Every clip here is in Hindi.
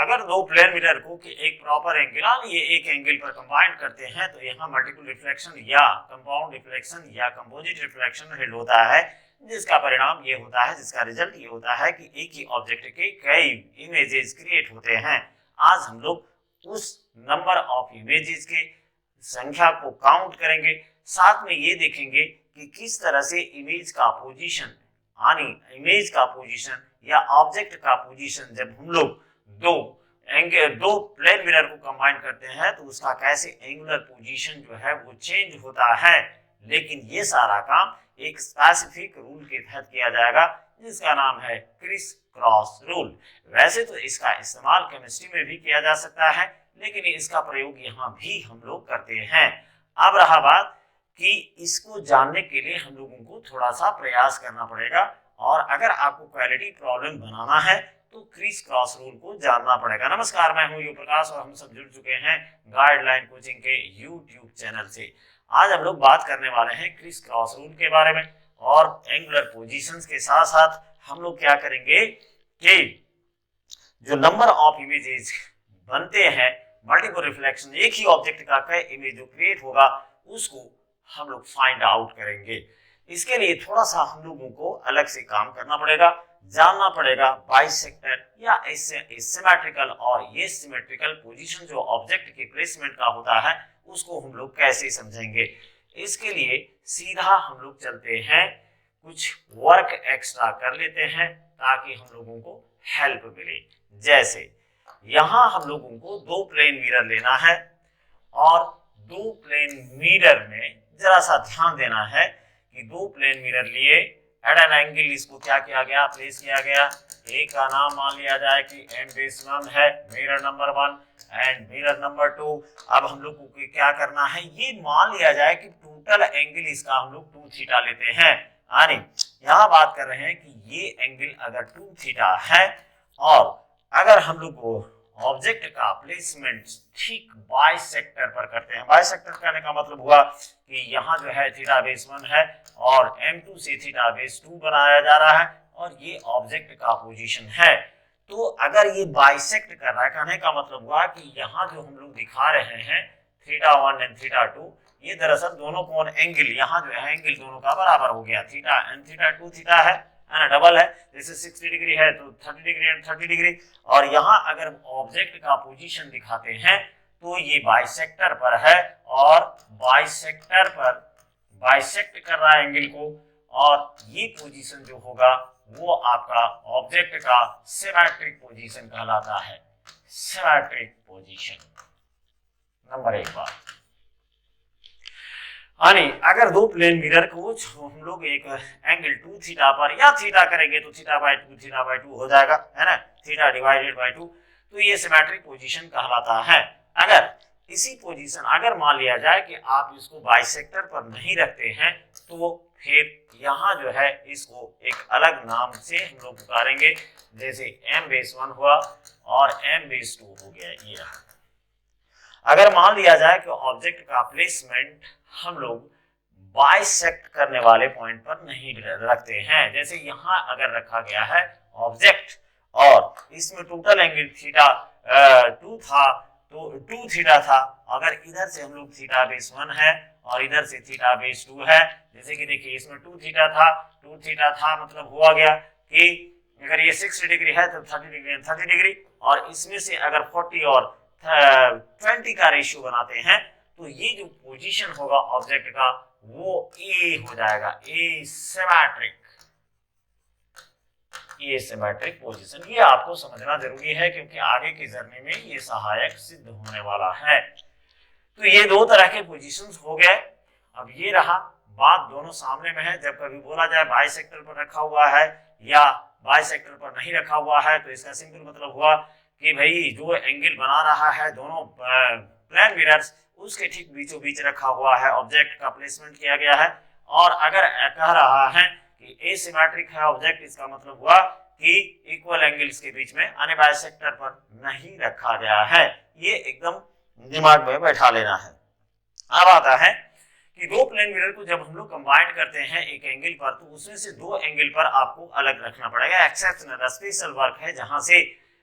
अगर दो प्लेन मिरर को कि एक प्रॉपर एंगल ये एक एंगल पर कंबाइन करते हैं तो यहाँ मल्टीपल रिफ्लेक्शन या कंपाउंड रिफ्लेक्शन या कंपोजिट रिफ्लेक्शन हेड होता है, जिसका परिणाम ये होता है, जिसका रिजल्ट ये होता है कि एक ही ऑब्जेक्ट के कई इमेजेस क्रिएट होते हैं। आज हम लोग उस नंबर ऑफ इमेजेस के संख्या को काउंट करेंगे, साथ में ये देखेंगे कि किस तरह से इमेज का पोजीशन इमेज का पोजीशन या ऑब्जेक्ट का पोजीशन जब हम लोग दो प्लेन मिरर को कंबाइन करते हैं तो उसका कैसे एंगुलर पोजीशन जो है वो चेंज होता है। लेकिन ये सारा काम एक स्पेसिफिक रूल के तहत किया जाएगा, जिसका नाम है क्रिस क्रॉस रूल। वैसे तो इसका इस्तेमाल केमिस्ट्री में भी किया जा सकता है, लेकिन इसका प्रयोग यहाँ भी हम लोग करते हैं। अब रहा बात कि इसको जानने के लिए हम लोगों को थोड़ा सा प्रयास करना पड़ेगा, और अगर आपको क्वालिटी प्रॉब्लम बनाना है तो क्रिस क्रॉस रूल को जानना पड़ेगा। नमस्कार, मैं हूं यू प्रकाश और हम सब जुड़ चुके हैं गाइडलाइन कोचिंग के यूट्यूब चैनल से। आज हम लोग बात करने वाले हैं क्रिस क्रॉस रूल के बारे में, और एंगुलर पोजीशंस के साथ साथ हम लोग क्या करेंगे कि जो नंबर ऑफ इमेजेस बनते हैं मल्टीपल रिफ्लेक्शन, एक ही ऑब्जेक्ट का कई इमेज जो क्रिएट होगा उसको हम लोग फाइंड आउट करेंगे। इसके लिए थोड़ा सा हम लोगों को अलग से काम करना पड़ेगा, जानना पड़ेगा बाइसेक्टर या सिमेट्रिकल और ये सिमेट्रिकल पोजीशन जो ऑब्जेक्ट के प्लेसमेंट का होता है उसको हम लोग कैसे समझेंगे। इसके लिए सीधा हम लोग चलते हैं, कुछ वर्क एक्स्ट्रा कर लेते हैं ताकि हम लोगों को हेल्प मिले। जैसे यहाँ हम लोगों को दो प्लेन मिरर लेना है, और दो प्लेन मिरर में जरा सा ध्यान देना है कि दो प्लेन मिरर लिए एट एन एंगल इसको क्या किया गया, प्लेस किया गया। एक का नाम मान लिया जाए कि M1 है, mirror number 1 and mirror number 2। अब हम लोग को क्या करना है, ये मान लिया जाए कि टोटल एंगल इसका हम लोग 2 थीटा लेते हैं। यानी यहाँ बात कर रहे हैं कि ये एंगल अगर 2 थीटा है, और अगर हम लोग ऑब्जेक्ट का प्लेसमेंट ठीक बाइसेक्टर पर करते हैं। बाइसेक्टर करने का मतलब हुआ कि यहाँ जो है थीटा बेस 1 है और M2 से थीटा बेस 2 बनाया जा रहा है, और ये ऑब्जेक्ट का पोजीशन है। तो अगर ये बाइसेक्ट कर रहा है, कहने का मतलब हुआ कि यहाँ जो हम लोग दिखा रहे हैं थीटा 1 एंड थीटा 2, ये दरअसल दोनों कोण एंगल, यहाँ जो है एंगल दोनों का बराबर हो गया। थीटा एंड थीटा 2 थीटा है ना, डबल है। जैसे 60 डिग्री है तो 30 डिग्री एंड 30 डिग्री। और यहाँ अगर ऑब्जेक्ट का पोजीशन दिखाते हैं तो ये बाइसेक्टर पर है, और बाइसेक्टर पर बाइसेक्ट कर रहा है एंगल को, और ये पोजीशन जो होगा वो आपका ऑब्जेक्ट का सिमेट्रिक पोजीशन कहलाता है। सिमेट्रिक पोजीशन नंबर 1 बात। अगर दो प्लेन मिरर को हम लोग एक एंगल 2 थीटा पर या थीटा करेंगे तो थीटा बाय 2 हो जाएगा, है ना, थीटा डिवाइडेड बाय 2, तो ये सिमेट्रिक पोजीशन कहलाता है। अगर इसी पोजीशन अगर मान लिया जाए कि आप इसको बाइसेक्टर पर नहीं रखते हैं तो फिर यहाँ जो है इसको एक अलग नाम से हम लोग पुकारेंगे, जैसे M1 हुआ और M2 हो गया। ये अगर मान लिया जाए कि ऑब्जेक्ट का प्लेसमेंट हम लोग बाइसेक्ट करने वाले पॉइंट पर नहीं रखते हैं, जैसे यहाँ अगर रखा गया है ऑब्जेक्ट और इसमें टोटल एंगल थीटा 2 था तो 2 थीटा था, अगर इधर से हम लोग थीटा बेस 1 है और इधर से थीटा बेस 2 है, जैसे कि देखिए इसमें 2 थीटा था मतलब हुआ गया कि अगर ये 60 डिग्री है तो 30 डिग्री एंड 30 डिग्री, और इसमें से अगर 40 और 20 का रेशियो बनाते हैं तो ये जो पोजीशन होगा ऑब्जेक्ट का वो ए हो जाएगा, ए सिमेट्रिक पोजीशन। ये आपको समझना जरूरी है क्योंकि आगे के जर्नी में ये सहायक सिद्ध होने वाला है। तो ये दो तरह के पोजीशंस हो गए। अब ये रहा बात दोनों सामने में है, जब कभी बोला जाए बाइसेक्टर पर रखा हुआ है या बाइसेक्टर पर नहीं रखा हुआ है तो इसका सिंपल मतलब हुआ कि भाई जो एंगल बना रहा है दोनों प्लेन मिरर्स उसके ठीक बीचों बीच रखा हुआ है, ऑब्जेक्ट का प्लेसमेंट किया गया है। और अगर कह रहा है कि एसिमेट्रिक है ऑब्जेक्ट, इसका मतलब हुआ कि इक्वल एंगल्स के बीच में यानी बाइसेक्टर पर नहीं रखा गया है। ये एकदम दिमाग में बैठा लेना है। अब आता है कि दो प्लेन मिरर को जब हम लोग कंबाइन करते हैं एक एंगल पर तो उसमें से दो एंगल पर आपको अलग रखना पड़ेगा। एक्सेप्शनल स्पेशल वर्क है जहां से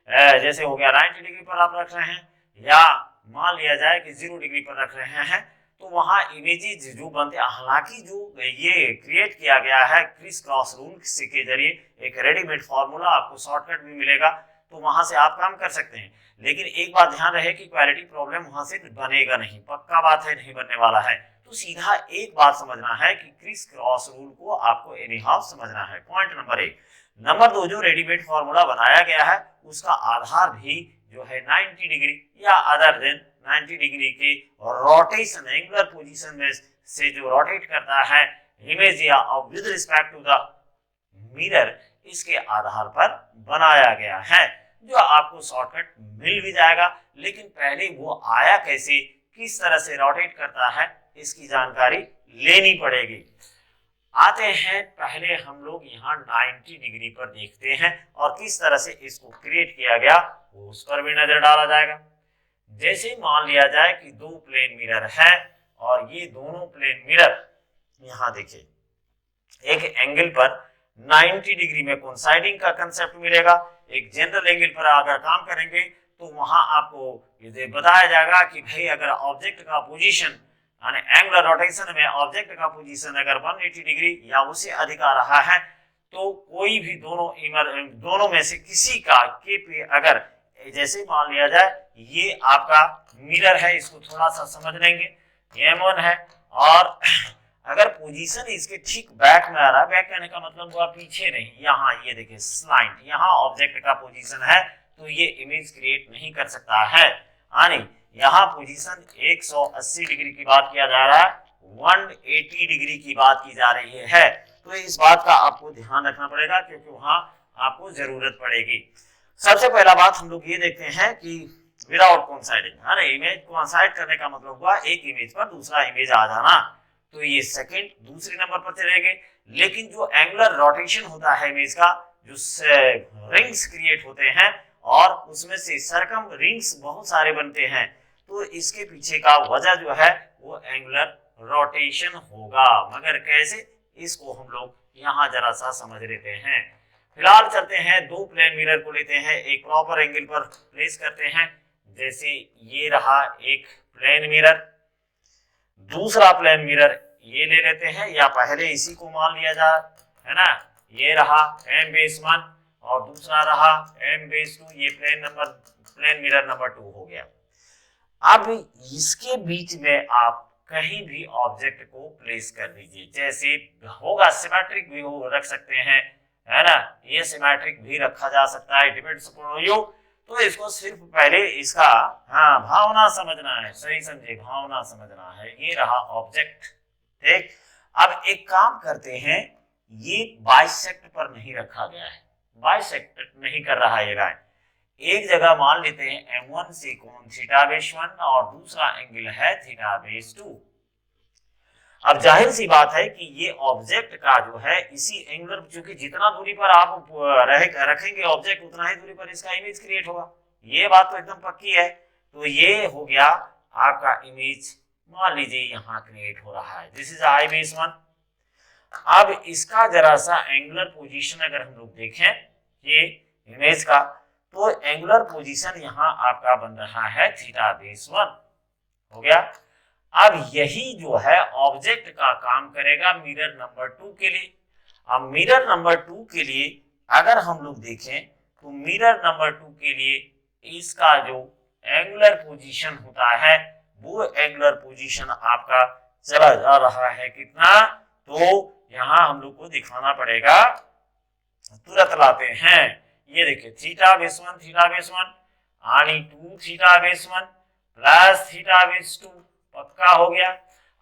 जैसे हो गया 90 डिग्री पर आप रख रहे हैं, या मान लिया जाए कि 0 डिग्री पर रख रहे हैं, तो वहां इमेजेस जो बनते हैं, हालांकि जो ये क्रिएट किया गया है क्रिस क्रॉस रूल के जरिए, एक रेडीमेड फॉर्मूला आपको शॉर्टकट भी मिलेगा, तो वहां से आप काम कर सकते हैं। लेकिन एक बात ध्यान रहे कि क्वालिटी प्रॉब्लम वहां से बनेगा नहीं, पक्का बात है, नहीं बनने वाला है। तो सीधा एक बात समझना है कि क्रिस क्रॉस रूल को आपको एनीहाउ समझना है, पॉइंट नंबर 1। नंबर 2, जो रेडीमेड फॉर्मूला बनाया गया है उसका आधार भी जो है 90 डिग्री या अदर देन 90 डिग्री के रोटेशन, एंगुलर पोजीशन में से जो रोटेट करता है इमेज या with respect to the mirror, इसके आधार पर बनाया गया है, जो आपको शॉर्टकट मिल भी जाएगा। लेकिन पहले वो आया कैसे, किस तरह से रोटेट करता है, इसकी जानकारी लेनी पड़ेगी। आते हैं पहले हम लोग यहाँ 90 डिग्री पर देखते हैं और किस तरह से इसको क्रिएट किया गया उस पर भी नजर डाला जाएगा। जैसे मान लिया जाए कि 2 प्लेन मिरर है और ये दोनों प्लेन मिरर यहाँ देखिए एक एंगल पर 90 डिग्री में कोइंसाइडिंग का कंसेप्ट मिलेगा। एक जनरल एंगल पर अगर काम करेंगे तो वहां आपको ये बताया जाएगा कि भाई अगर ऑब्जेक्ट का पोजीशन यानी एंगुलर रोटेशन में ऑब्जेक्ट का पोजीशन अगर 180 डिग्री या उससे अधिक आ रहा है तो कोई भी दोनों में से किसी का के पे अगर, जैसे मान लिया जाए ये आपका मिरर है, इसको थोड़ा सा समझ लेंगे, M1 है और अगर पोजीशन इसके ठीक बैक में आ रहा है, बैक कहने का मतलब हुआ पीछे नहीं, यहाँ ये देखिए स्लाइड, यहाँ ऑब्जेक्ट का पोजीशन है तो ये इमेज क्रिएट नहीं कर सकता है। यानी यहाँ पोजीशन 180 डिग्री की बात किया जा रहा है, 180 डिग्री की बात की जा रही है, तो इस बात का आपको ध्यान रखना पड़ेगा क्योंकि वहां आपको जरूरत पड़ेगी। सबसे पहला बात हम लोग ये देखते हैं कि विदाउट कोइंसाइडिंग, अरे इमेज कोइंसाइड करने का मतलब हुआ एक इमेज पर दूसरा इमेज आ जाना, तो ये सेकंड दूसरे नंबर पर चलेंगे। लेकिन जो एंगुलर रोटेशन होता है इमेज का, जो रिंग्स क्रिएट होते हैं और उसमें से सर्कम रिंग्स बहुत सारे बनते हैं, तो इसके पीछे का वजह जो है वो एंगुलर रोटेशन होगा। मगर कैसे, इसको हम लोग यहाँ जरा सा समझ लेते हैं। फिलहाल चलते हैं 2 प्लेन मिरर को लेते हैं, एक प्रॉपर एंगल पर प्लेस करते हैं। जैसे ये रहा एक प्लेन मिरर, दूसरा प्लेन मिरर ये ले लेते हैं या पहले इसी को मान लिया जाए, है ना, ये रहा M-1 और दूसरा रहा M-2, ये प्लेन मिरर नंबर 2 हो गया। अब इसके बीच में आप कहीं भी ऑब्जेक्ट को प्लेस कर दीजिए, जैसे होगा सिमेट्रिक भी हो रख सकते हैं, है ना, ये सिमेट्रिक भी रखा जा सकता है, डिपेंड्स अपॉन यू। तो इसको सिर्फ पहले इसका भावना समझना है, सही समझे, भावना समझना है। ये रहा ऑब्जेक्ट, ठीक। अब एक काम करते हैं, ये बाइसेक्ट पर नहीं रखा गया है, बाइसेक्ट नहीं कर रहा है ये लाइन, एक जगह मान लेते हैं M1 से कोण θ/1 और दूसरा एंगल है θ/2। अब जाहिर सी बात है कि ये ऑब्जेक्ट का जो है इसी एंगुलर, क्योंकि जितना दूरी पर आप रखेंगे ऑब्जेक्ट उतना ही दूरी पर इसका इमेज क्रिएट होगा, ये बात तो एकदम पक्की है। तो ये हो गया आपका इमेज, मान लीजिए यहाँ क्रिएट हो रहा है, दिस इज I-1। अब इसका जरा सा एंगुलर पोजीशन अगर हम लोग देखें ये इमेज का, तो एंगुलर पोजीशन यहाँ आपका बन रहा है θ/1 हो गया। अब यही जो है ऑब्जेक्ट का काम करेगा मिरर नंबर 2 के लिए। अब मिरर नंबर 2 के लिए अगर हम लोग देखें तो मिरर नंबर 2 के लिए इसका जो एंगुलर पोजीशन होता है वो एंगुलर पोजीशन आपका चला जा रहा है कितना, तो यहाँ हम लोग को दिखाना पड़ेगा, तुरंत लाते हैं, ये देखिए θ/1 आणि 2θ/1 प्लस θ/2 पक्का हो गया।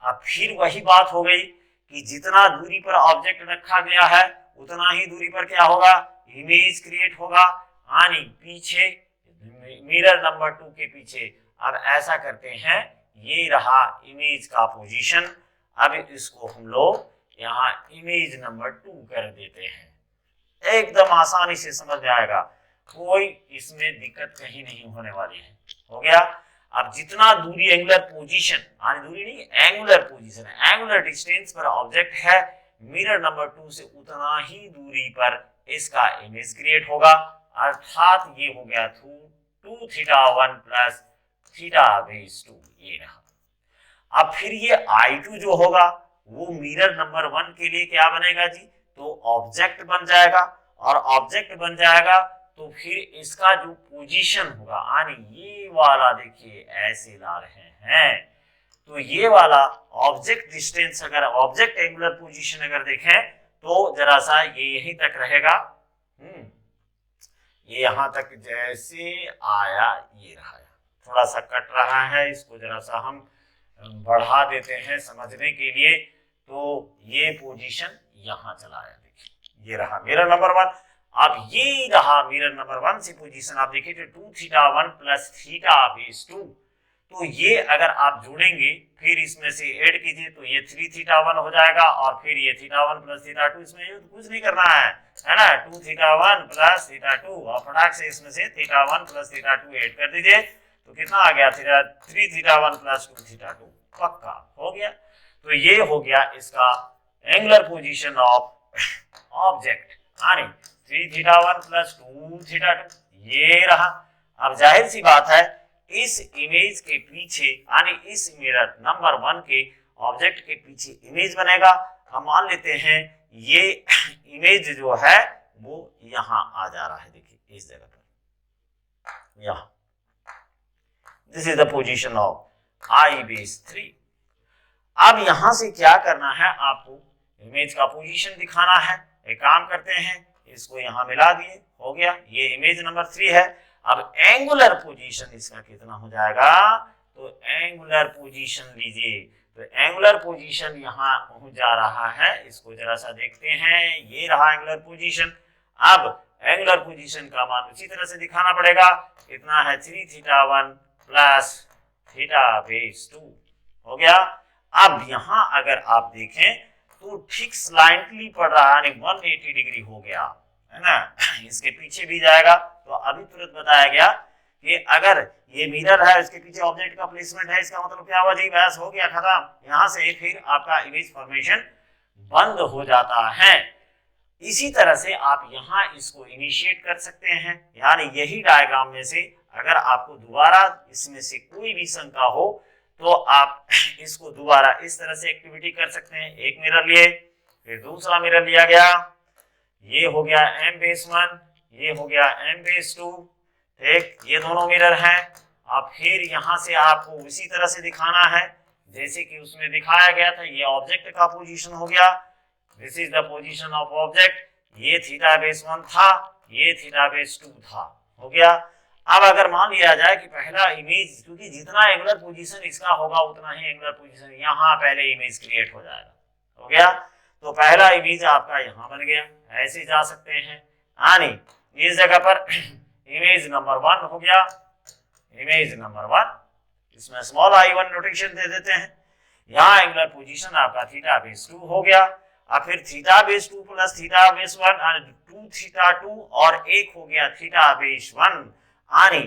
अब फिर वही बात हो गई कि जितना दूरी पर ऑब्जेक्ट रखा गया है उतना ही दूरी पर क्या होगा, इमेज क्रिएट होगा, यानी पीछे मिरर नंबर 2 के पीछे। अब ऐसा करते हैं, ये रहा इमेज का पोजीशन, अब इसको हम लोग यहाँ इमेज नंबर 2 कर देते हैं, एकदम आसानी से समझ में आएगा, कोई इसमें दिक्कत कहीं नहीं होने वाली है, हो गया। अब जितना दूरी एंगुलर पोजीशन, दूरी नहीं एंगुलर पोजीशन, एंगुलर डिस्टेंस पर ऑब्जेक्ट है मिरर नंबर 2 से उतना ही दूरी पर इसका इमेज क्रिएट होगा। अर्थात ये हो गया 2 थीटा 1 प्लस थीटा बेस 2, ये रहा। अब फिर ये I2 जो होगा वो मिरर नंबर 1 के लिए क्या बनेगा जी, तो ऑब्जेक्ट बन जाएगा, और ऑब्जेक्ट बन जाएगा तो फिर इसका जो पोजीशन होगा, यानी ये वाला देखिए ऐसे ला रहे हैं, तो ये वाला ऑब्जेक्ट डिस्टेंस, अगर ऑब्जेक्ट एंगुलर पोजीशन अगर देखें तो जरा सा ये यहीं तक रहेगा, ये यहां तक जैसे आया ये रहा, थोड़ा सा कट रहा है, इसको जरा सा हम बढ़ा देते हैं समझने के लिए, तो ये पोजीशन यहां चला आया, देखिए ये रहा मिरर नंबर 1। अब ये रहा मिरर नंबर 1 से पोजीशन, आप देखिए तो 2 थीटा 1 प्लस थीटा बेस 2, तो ये अगर आप जोड़ेंगे फिर इसमें से ऐड कीजिए तो ये 3 थीटा 1 हो जाएगा, और फिर ये थीटा 1 प्लस थीटा 2, इसमें कुछ नहीं करना है ना, 2 थीटा 1 प्लस थीटा 2, और फटाक से इसमें से थीटा 1 प्लस थीटा 2 ऐड कर दीजिए, तो कितना आ गया, 3 थीटा 1 प्लस 2 थीटा 2, पक्का हो गया। तो ये हो गया इसका एंगुलर पोजीशन ऑफ ऑब्जेक्ट, यानी 3 थीटा 1 प्लस 2 थीटा 2, ये रहा। अब जाहिर सी बात है इस इमेज के पीछे, यानी इस मिरर नंबर 1 के ऑब्जेक्ट के पीछे इमेज बनेगा। हम मान लेते हैं ये इमेज जो है वो यहां आ जा रहा है, देखिए इस जगह पर, यहां, this is the position of I base 3। अब यहां से क्या करना है, आपको इमेज का पोजीशन दिखाना है। एक काम करते हैं, इसको यहां मिला दिए, हो गया, ये इमेज नंबर 3 है। अब एंगुलर पोजीशन इसका कितना हो जाएगा, तो एंगुलर पोजीशन लीजिए, तो एंगुलर पोजीशन यहां पहुंच जा रहा है, इसको जरा सा देखते हैं, ये रहा एंगुलर पोजीशन। अब एंगुलर पोजीशन का मान उसी तरह से दिखाना पड़ेगा, कितना है 3 थीटा 1 प्लस थीटा बेस 2, हो गया। अब यहां अगर आप देखें तो ठीक स्लाइंटली पड़ रहा है, 180 डिग्री हो गया है ना, इसके पीछे भी जाएगा। तो अभी तुरंत बताया गया कि अगर ये मिरर है, इसके पीछे ऑब्जेक्ट का प्लेसमेंट है, इसका मतलब क्या हुआ जी, बहस हो गया खत्म, यहां से फिर आपका इमेज फॉर्मेशन बंद हो जाता है। इसी तरह से आप यहां इसको इनिशिएट कर सकते हैं, यानी यही डायग्राम में से अगर आपको दोबारा इसमें से कोई भी शंका हो तो आप इसको दोबारा इस तरह से एक्टिविटी कर सकते हैं। एक मिरर लिए, फिर दूसरा मिरर लिया गया, ये हो गया m बेस 1, ये हो गया m बेस 2, ठीक, ये दोनों मिरर हैं। अब फिर यहां से आपको उसी तरह से दिखाना है जैसे कि उसमें दिखाया गया था, ये ऑब्जेक्ट का पोजीशन हो गया, this is the position of object, ये थीटा बेस 1 था, ये थीटा बेस 2 था, हो गया। अब अगर मान लिया जाए कि पहला इमेज, क्योंकि जितना एंगुलर पोजीशन इसका होगा उतना ही एंगुलर पोजीशन यहाँ पहले इमेज क्रिएट हो जाएगा, हो गया। तो पहला इमेज आपका यहाँ बन गया, ऐसे जा सकते हैं, यानी इस जगह पर इमेज नंबर 1 हो गया, इमेज नंबर 1, इसमें स्मॉल I1 नोटेशन दे देते हैं। यहाँ एंगुलर पोजीशन आपका थीटा बेस 2 हो गया। अब फिर theta base 2 plus theta base 1, 2 theta 2, और एक हो गया थीटा बेस 1, यानी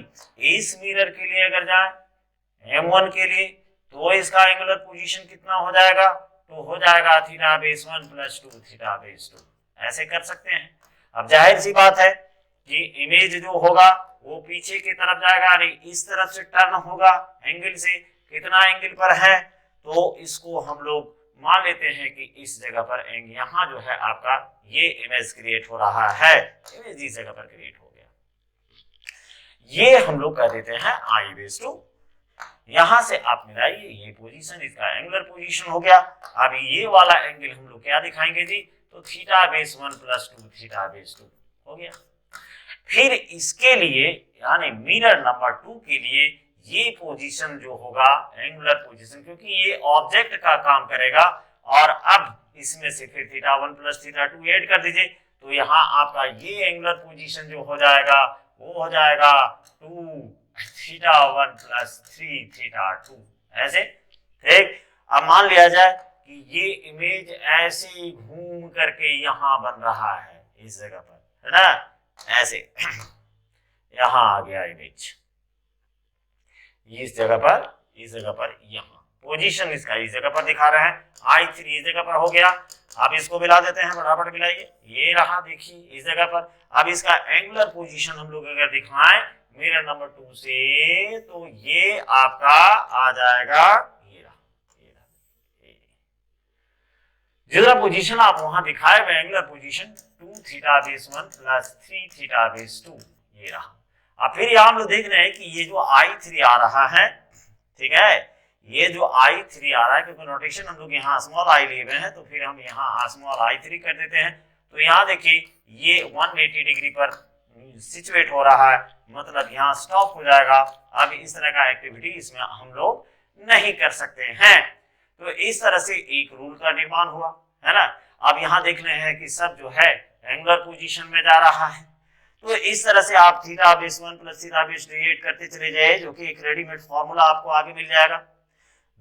इस मिरर के लिए अगर जाए M1 के लिए तो इसका एंगुलर पोजीशन कितना हो जाएगा, तो हो जाएगा theta base 1 plus 2 theta base 2, ऐसे कर सकते हैं। अब जाहिर सी बात है कि इमेज जो होगा वो पीछे की तरफ जाएगा, यानी इस तरफ से टर्न होगा, एंगल से कितना एंगल पर है, तो इसको हम लोग मान लेते हैं कि इस जगह पर एंगल, यहाँ जो है आपका ये इमेज क्रिएट हो रहा है, इमेज इस जगह पर क्रिएट हो गया, ये हम लोग कर देते हैं I बेस 2। यहां से आप मिलाइए, ये पोजीशन इसका एंगुलर पोजीशन हो गया। अब ये वाला एंगल हम लोग क्या दिखाएंगे जी, तो theta base 1 plus 2 theta base 2 हो गया। फिर इसके लिए यानी मिरर नंबर 2 के लिए ये पोजीशन जो होगा एंगुलर पोजीशन, क्योंकि ये ऑब्जेक्ट का काम करेगा, और अब इसमें से फिर थीटा 1 प्लस थीटा 2 ऐड कर दीजिए, तो यहाँ आपका ये एंगुलर पोजीशन जो हो जाएगा वो हो जाएगा 2 थीटा 1 प्लस 3 थीटा 2, ऐसे, ठीक। अब मान लिया जाए कि ये इमेज ऐसे घूम करके यहाँ बन रहा है इस जगह पर, है ना, ऐसे यहाँ आ गया इमेज, इस जगह पर यहाँ पोजीशन इसका इस जगह पर दिखा रहे हैं, I3 इस जगह पर हो गया। अब इसको मिला देते हैं, फटाफट मिलाइए, ये रहा देखिए इस जगह पर। अब इसका एंगुलर पोजीशन हम लोग अगर दिखाएं मिरर नंबर 2 से, तो ये आपका आ जाएगा, ये रहा जिधर पोजीशन आप वहां दिखाए हुए angular position 2 theta base 1 plus 3 theta base 2, ये रहा। अब फिर यहाँ हम लोग देख रहे हैं कि ये जो I3 आ रहा है, ठीक है, ये जो I3 आ रहा है, क्योंकि नोटेशन हम लोग यहाँ स्मॉल आई लिए हुए हैं, तो फिर हम यहाँ स्मॉल I3 कर देते हैं। तो यहाँ देखिए ये 180 डिग्री पर सिचुएट हो रहा है, मतलब यहाँ स्टॉप हो जाएगा। अब इस तरह का एक्टिविटी इसमें हम लोग नहीं कर सकते हैं। तो इस तरह से एक रूल का निर्माण हुआ, है ना। अब यहाँ देख रहे हैं कि सब जो है एंगुलर पोजीशन में जा रहा है। तो इस तरह से आप theta base 1 plus theta base 2 add करते चले जाए, जो कि एक रेडीमेड फॉर्मूला आपको आगे मिल जाएगा।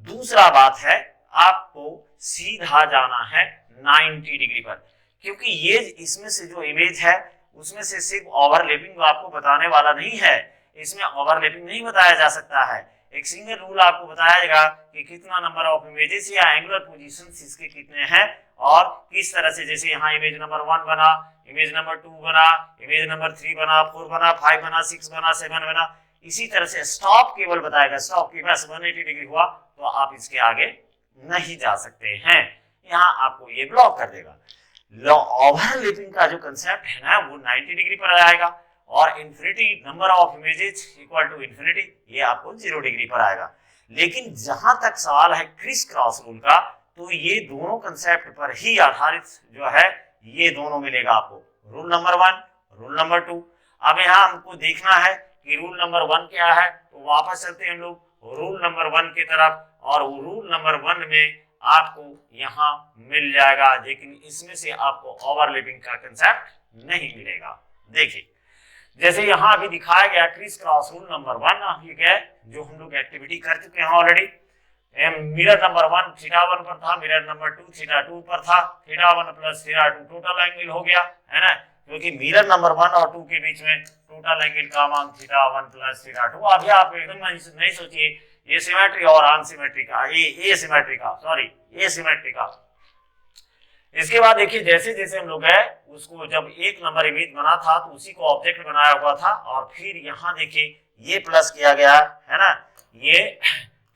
दूसरा बात है, आपको सीधा जाना है 90 डिग्री पर, क्योंकि ये इसमें से जो इमेज है उसमें से सिर्फ ओवरलैपिंग आपको बताने वाला नहीं है, इसमें ओवरलैपिंग नहीं बताया जा सकता है। एक सिंगल रूल आपको बताएगा कि कितना नंबर ऑफ इमेजेस या एंगुलर पोजीशंस इसके कितने हैं, और किस तरह से, जैसे यहाँ इमेज नंबर 1 बना, इमेज नंबर 2 बना, इमेज नंबर 3 बना, 4 बना, 5 बना, 6 बना, 7 बना, इसी तरह से स्टॉप केवल बताएगा। स्टॉप के पास 180 डिग्री हुआ तो आप इसके आगे नहीं जा सकते हैं, यहाँ आपको ये ब्लॉक कर देगा। ओवरलैपिंग का जो कंसेप्ट है ना, वो 90 डिग्री पर आएगा, और infinity number of images equal to infinity, ये आपको 0 डिग्री पर आएगा। लेकिन जहां तक सवाल है क्रिस क्रॉस रूल का, तो ये दोनों कंसेप्ट पर ही आधारित जो है, ये दोनों मिलेगा आपको, रूल नंबर 1, रूल नंबर 2। अब यहाँ हमको देखना है कि रूल नंबर 1 क्या है, तो वापस चलते हैं हम लोग रूल नंबर 1 की तरफ, और रूल नंबर 1 में आपको यहाँ मिल जाएगा, लेकिन इसमें से आपको ओवरलैपिंग का कंसेप्ट नहीं मिलेगा। देखिए जैसे यहाँ अभी दिखाया गया क्रिस क्रॉस रूल नंबर 1, ठीक है, जो हम लोग एक्टिविटी कर चुके हैं ऑलरेडी। मिरर नंबर 1 थीटा 1 पर था, मिरर नंबर 2 थीटा 2 पर था, theta 1 plus theta 2 total angle हो गया, है ना, क्योंकि मिरर नंबर 1 और 2 के बीच में टोटल एंगल का मान थीटा 1 प्लस थीटा 2। अभी आप एकदम नहीं सोचिए ये सिमेट्री और अनसिमेट्री का, ये एसिमेट्री का, सॉरी एसिमेट्री का। इसके बाद देखिए जैसे जैसे हम लोग है उसको, जब एक नंबर इमेज बना था तो उसी को ऑब्जेक्ट बनाया हुआ था, और फिर यहाँ देखिए ये प्लस किया गया है ना, ये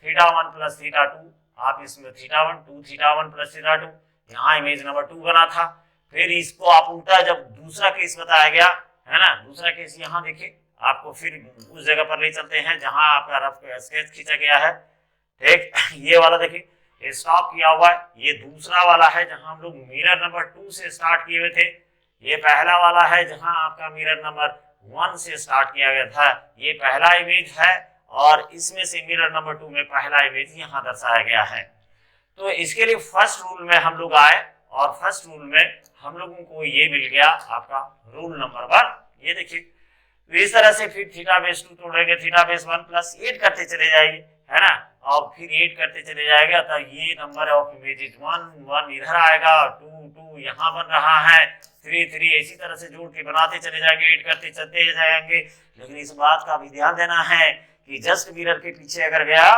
थीटा 1 प्लस थीटा 2, आप इसमें थीटा 1 2 थीटा 1 प्लस थीटा 2, यहाँ इमेज नंबर 2 बना था। फिर इसको आप उल्टा जब दूसरा केस बताया गया, है ना, दूसरा केस यहाँ देखिए, आपको फिर उस जगह पर ले चलते हैं जहां आपका रफ स्केच खींचा गया है, ठीक। ये वाला देखिए ये स्टॉप किया हुआ है, ये दूसरा वाला है जहां हम लोग मिरर नंबर 2 से स्टार्ट किए हुए थे, ये पहला वाला है जहां आपका मिरर नंबर 1 से स्टार्ट किया गया था, ये पहला इमेज है, और इसमें से मिरर नंबर 2 में पहला इमेज यहाँ दर्शाया गया है। तो इसके लिए फर्स्ट रूल में हम लोग आए, और फर्स्ट रूल में हम लोगों को ये मिल गया आपका रूल नंबर 1, ये देखिए। तो इस तरह से फिर थीटा बेस 2 तोड़ेंगे, थीटा बेस 1 प्लस 8 करते चले जाएंगे, है ना, और फिर 8 करते चले जाएगा, तो ये नंबर ऑफ इमेजेस 1 1 इधर आएगा, 2 2 यहाँ बन रहा है, 3 3 इसी तरह से जोड़ के बनाते चले जाएंगे, 8 करते चलते जाएंगे। लेकिन इस बात का भी ध्यान देना है कि जस्ट मिरर के पीछे अगर गया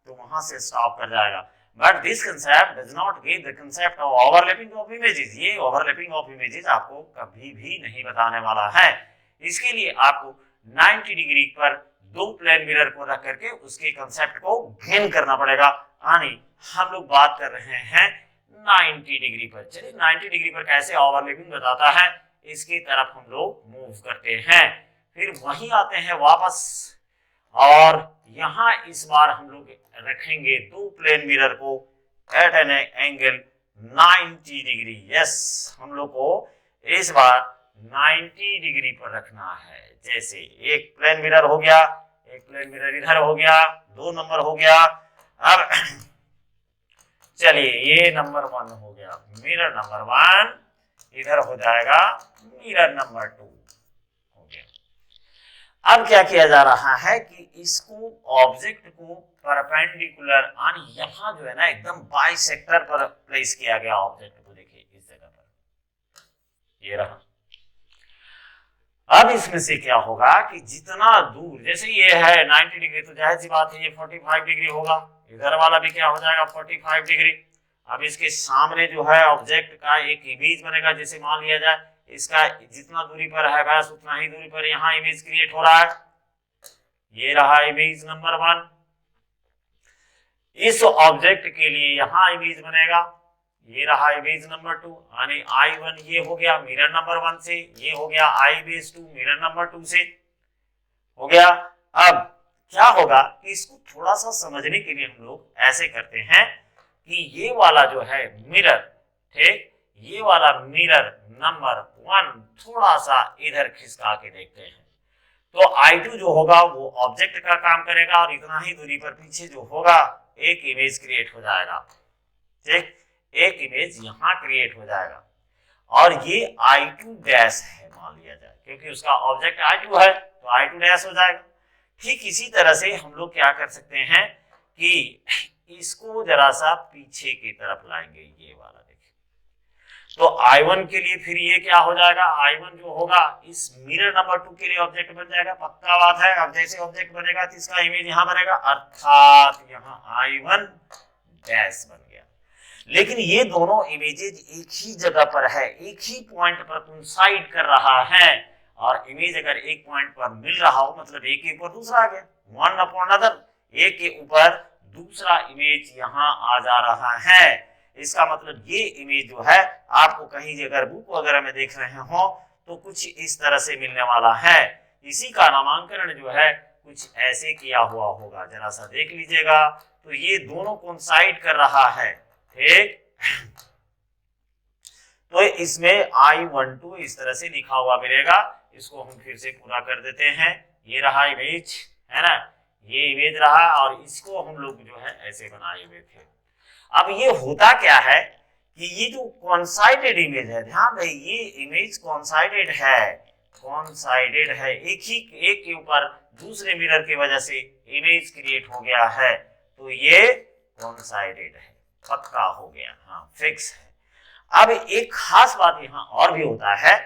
तो वहां से स्टॉप कर जाएगा। But this concept does not give the concept of overlapping of images. ये ओवरलैपिंग ऑफ इमेजेस आपको कभी भी नहीं बताने वाला है। इसके लिए आपको 90 डिग्री पर दो प्लेन मिरर को रख करके उसके कंसेप्ट को गेन करना पड़ेगा। यानी हम लोग बात कर रहे हैं 90 डिग्री पर। चलिए 90 डिग्री पर कैसे ओवरलैपिंग बताता है, इसकी तरफ हम लोग मूव करते हैं। फिर वहीं आते हैं वापस, और यहाँ इस बार हम लोग रखेंगे दो प्लेन मिरर को at an angle 90 degree. Yes, हम लोग को इस बार 90 डिग्री पर रखना है। जैसे एक प्लेन मिरर हो गया, एक प्लेन मिरर इधर हो गया, 2 नंबर हो गया। अब चलिए ये नंबर 1 हो गया, मिरर नंबर 1 इधर हो जाएगा, मिरर नंबर 2 हो गया। अब क्या किया जा रहा है कि इसको ऑब्जेक्ट को परपेंडिकुलर यानी यहाँ जो है ना एकदम बाइसेक्टर पर प्लेस किया गया ऑब्जेक्ट को। देखिए इस जगह पर ये रहा। अब इसमें से क्या होगा कि जितना दूर, जैसे ये है 90 डिग्री, तो जाहिर सी बात है ये 45 डिग्री होगा, इधर वाला भी क्या हो जाएगा 45 डिग्री। अब इसके सामने जो है ऑब्जेक्ट का एक इमेज बनेगा, जैसे मान लिया जाए इसका जितना दूरी पर है बस उतना ही दूरी पर यहाँ इमेज क्रिएट हो रहा है। ये रहा इमेज नंबर 1। इस ऑब्जेक्ट के लिए यहाँ इमेज बनेगा, ये रहा इमेज नंबर 2, यानी I1 ये हो गया मिरर नंबर 1 से, ये हो गया I2 मिरर नंबर 2 से, हो गया। अब क्या होगा कि इसको थोड़ा सा समझने के लिए हम लोग ऐसे करते हैं कि ये वाला जो है मिरर, ठीक, ये वाला मिरर नंबर 1 थोड़ा सा इधर खिसका के देखते हैं, तो I2 जो होगा वो ऑब्जेक्ट का काम करेगा और इतना ही दूरी पर पीछे जो होगा एक इमेज क्रिएट हो जाएगा, ठीक, एक इमेज यहाँ क्रिएट हो जाएगा और ये I2 डैश है मान लिया जाए, क्योंकि उसका ऑब्जेक्ट I2 है तो I2 डैश हो जाएगा। ठीक इसी तरह से हम लोग क्या कर सकते हैं कि इसको जरा सा पीछे की तरफ लाएंगे, ये वाला देखिए, तो I1 के लिए फिर ये क्या हो जाएगा, I1 जो होगा इस मिरर नंबर 2 के लिए ऑब्जेक्ट बन जाएगा, पक्का बात है। अब जैसे ऑब्जेक्ट बनेगा तो इसका इमेज यहाँ बनेगा, अर्थात यहाँ I1 डैश बन गया। लेकिन ये दोनों इमेजेज एक ही जगह पर है, एक ही पॉइंट पर कोइंसाइड कर रहा है, और इमेज अगर एक पॉइंट पर मिल रहा हो मतलब एक के ऊपर दूसरा आ गया, वन अपॉन अदर, एक के ऊपर दूसरा इमेज यहाँ आ जा रहा है। इसका मतलब ये इमेज जो है आपको कहीं अगर बुक वगैरह में देख रहे हो तो कुछ इस तरह से मिलने वाला है। इसी का नामांकन जो है कुछ ऐसे किया हुआ होगा, जरा सा देख लीजिएगा। तो ये दोनों कोइंसाइड कर रहा है, ठीक, तो इसमें I12 इस तरह से लिखा हुआ मिलेगा। इसको हम फिर से पूरा कर देते हैं, ये रहा इमेज, है ना, ये इमेज रहा और इसको हम लोग जो है ऐसे बनाए हुए थे। अब ये होता क्या है कि ये जो कॉन्साइडेड इमेज है, ध्यान रहे ये इमेज कॉन्साइडेड है, एक के ऊपर दूसरे मिरर की वजह से इमेज क्रिएट हो गया है, तो ये कॉन्साइडेड है, पक्का हो गया, हाँ फिक्स है। अब एक खास बात यहाँ और भी होता है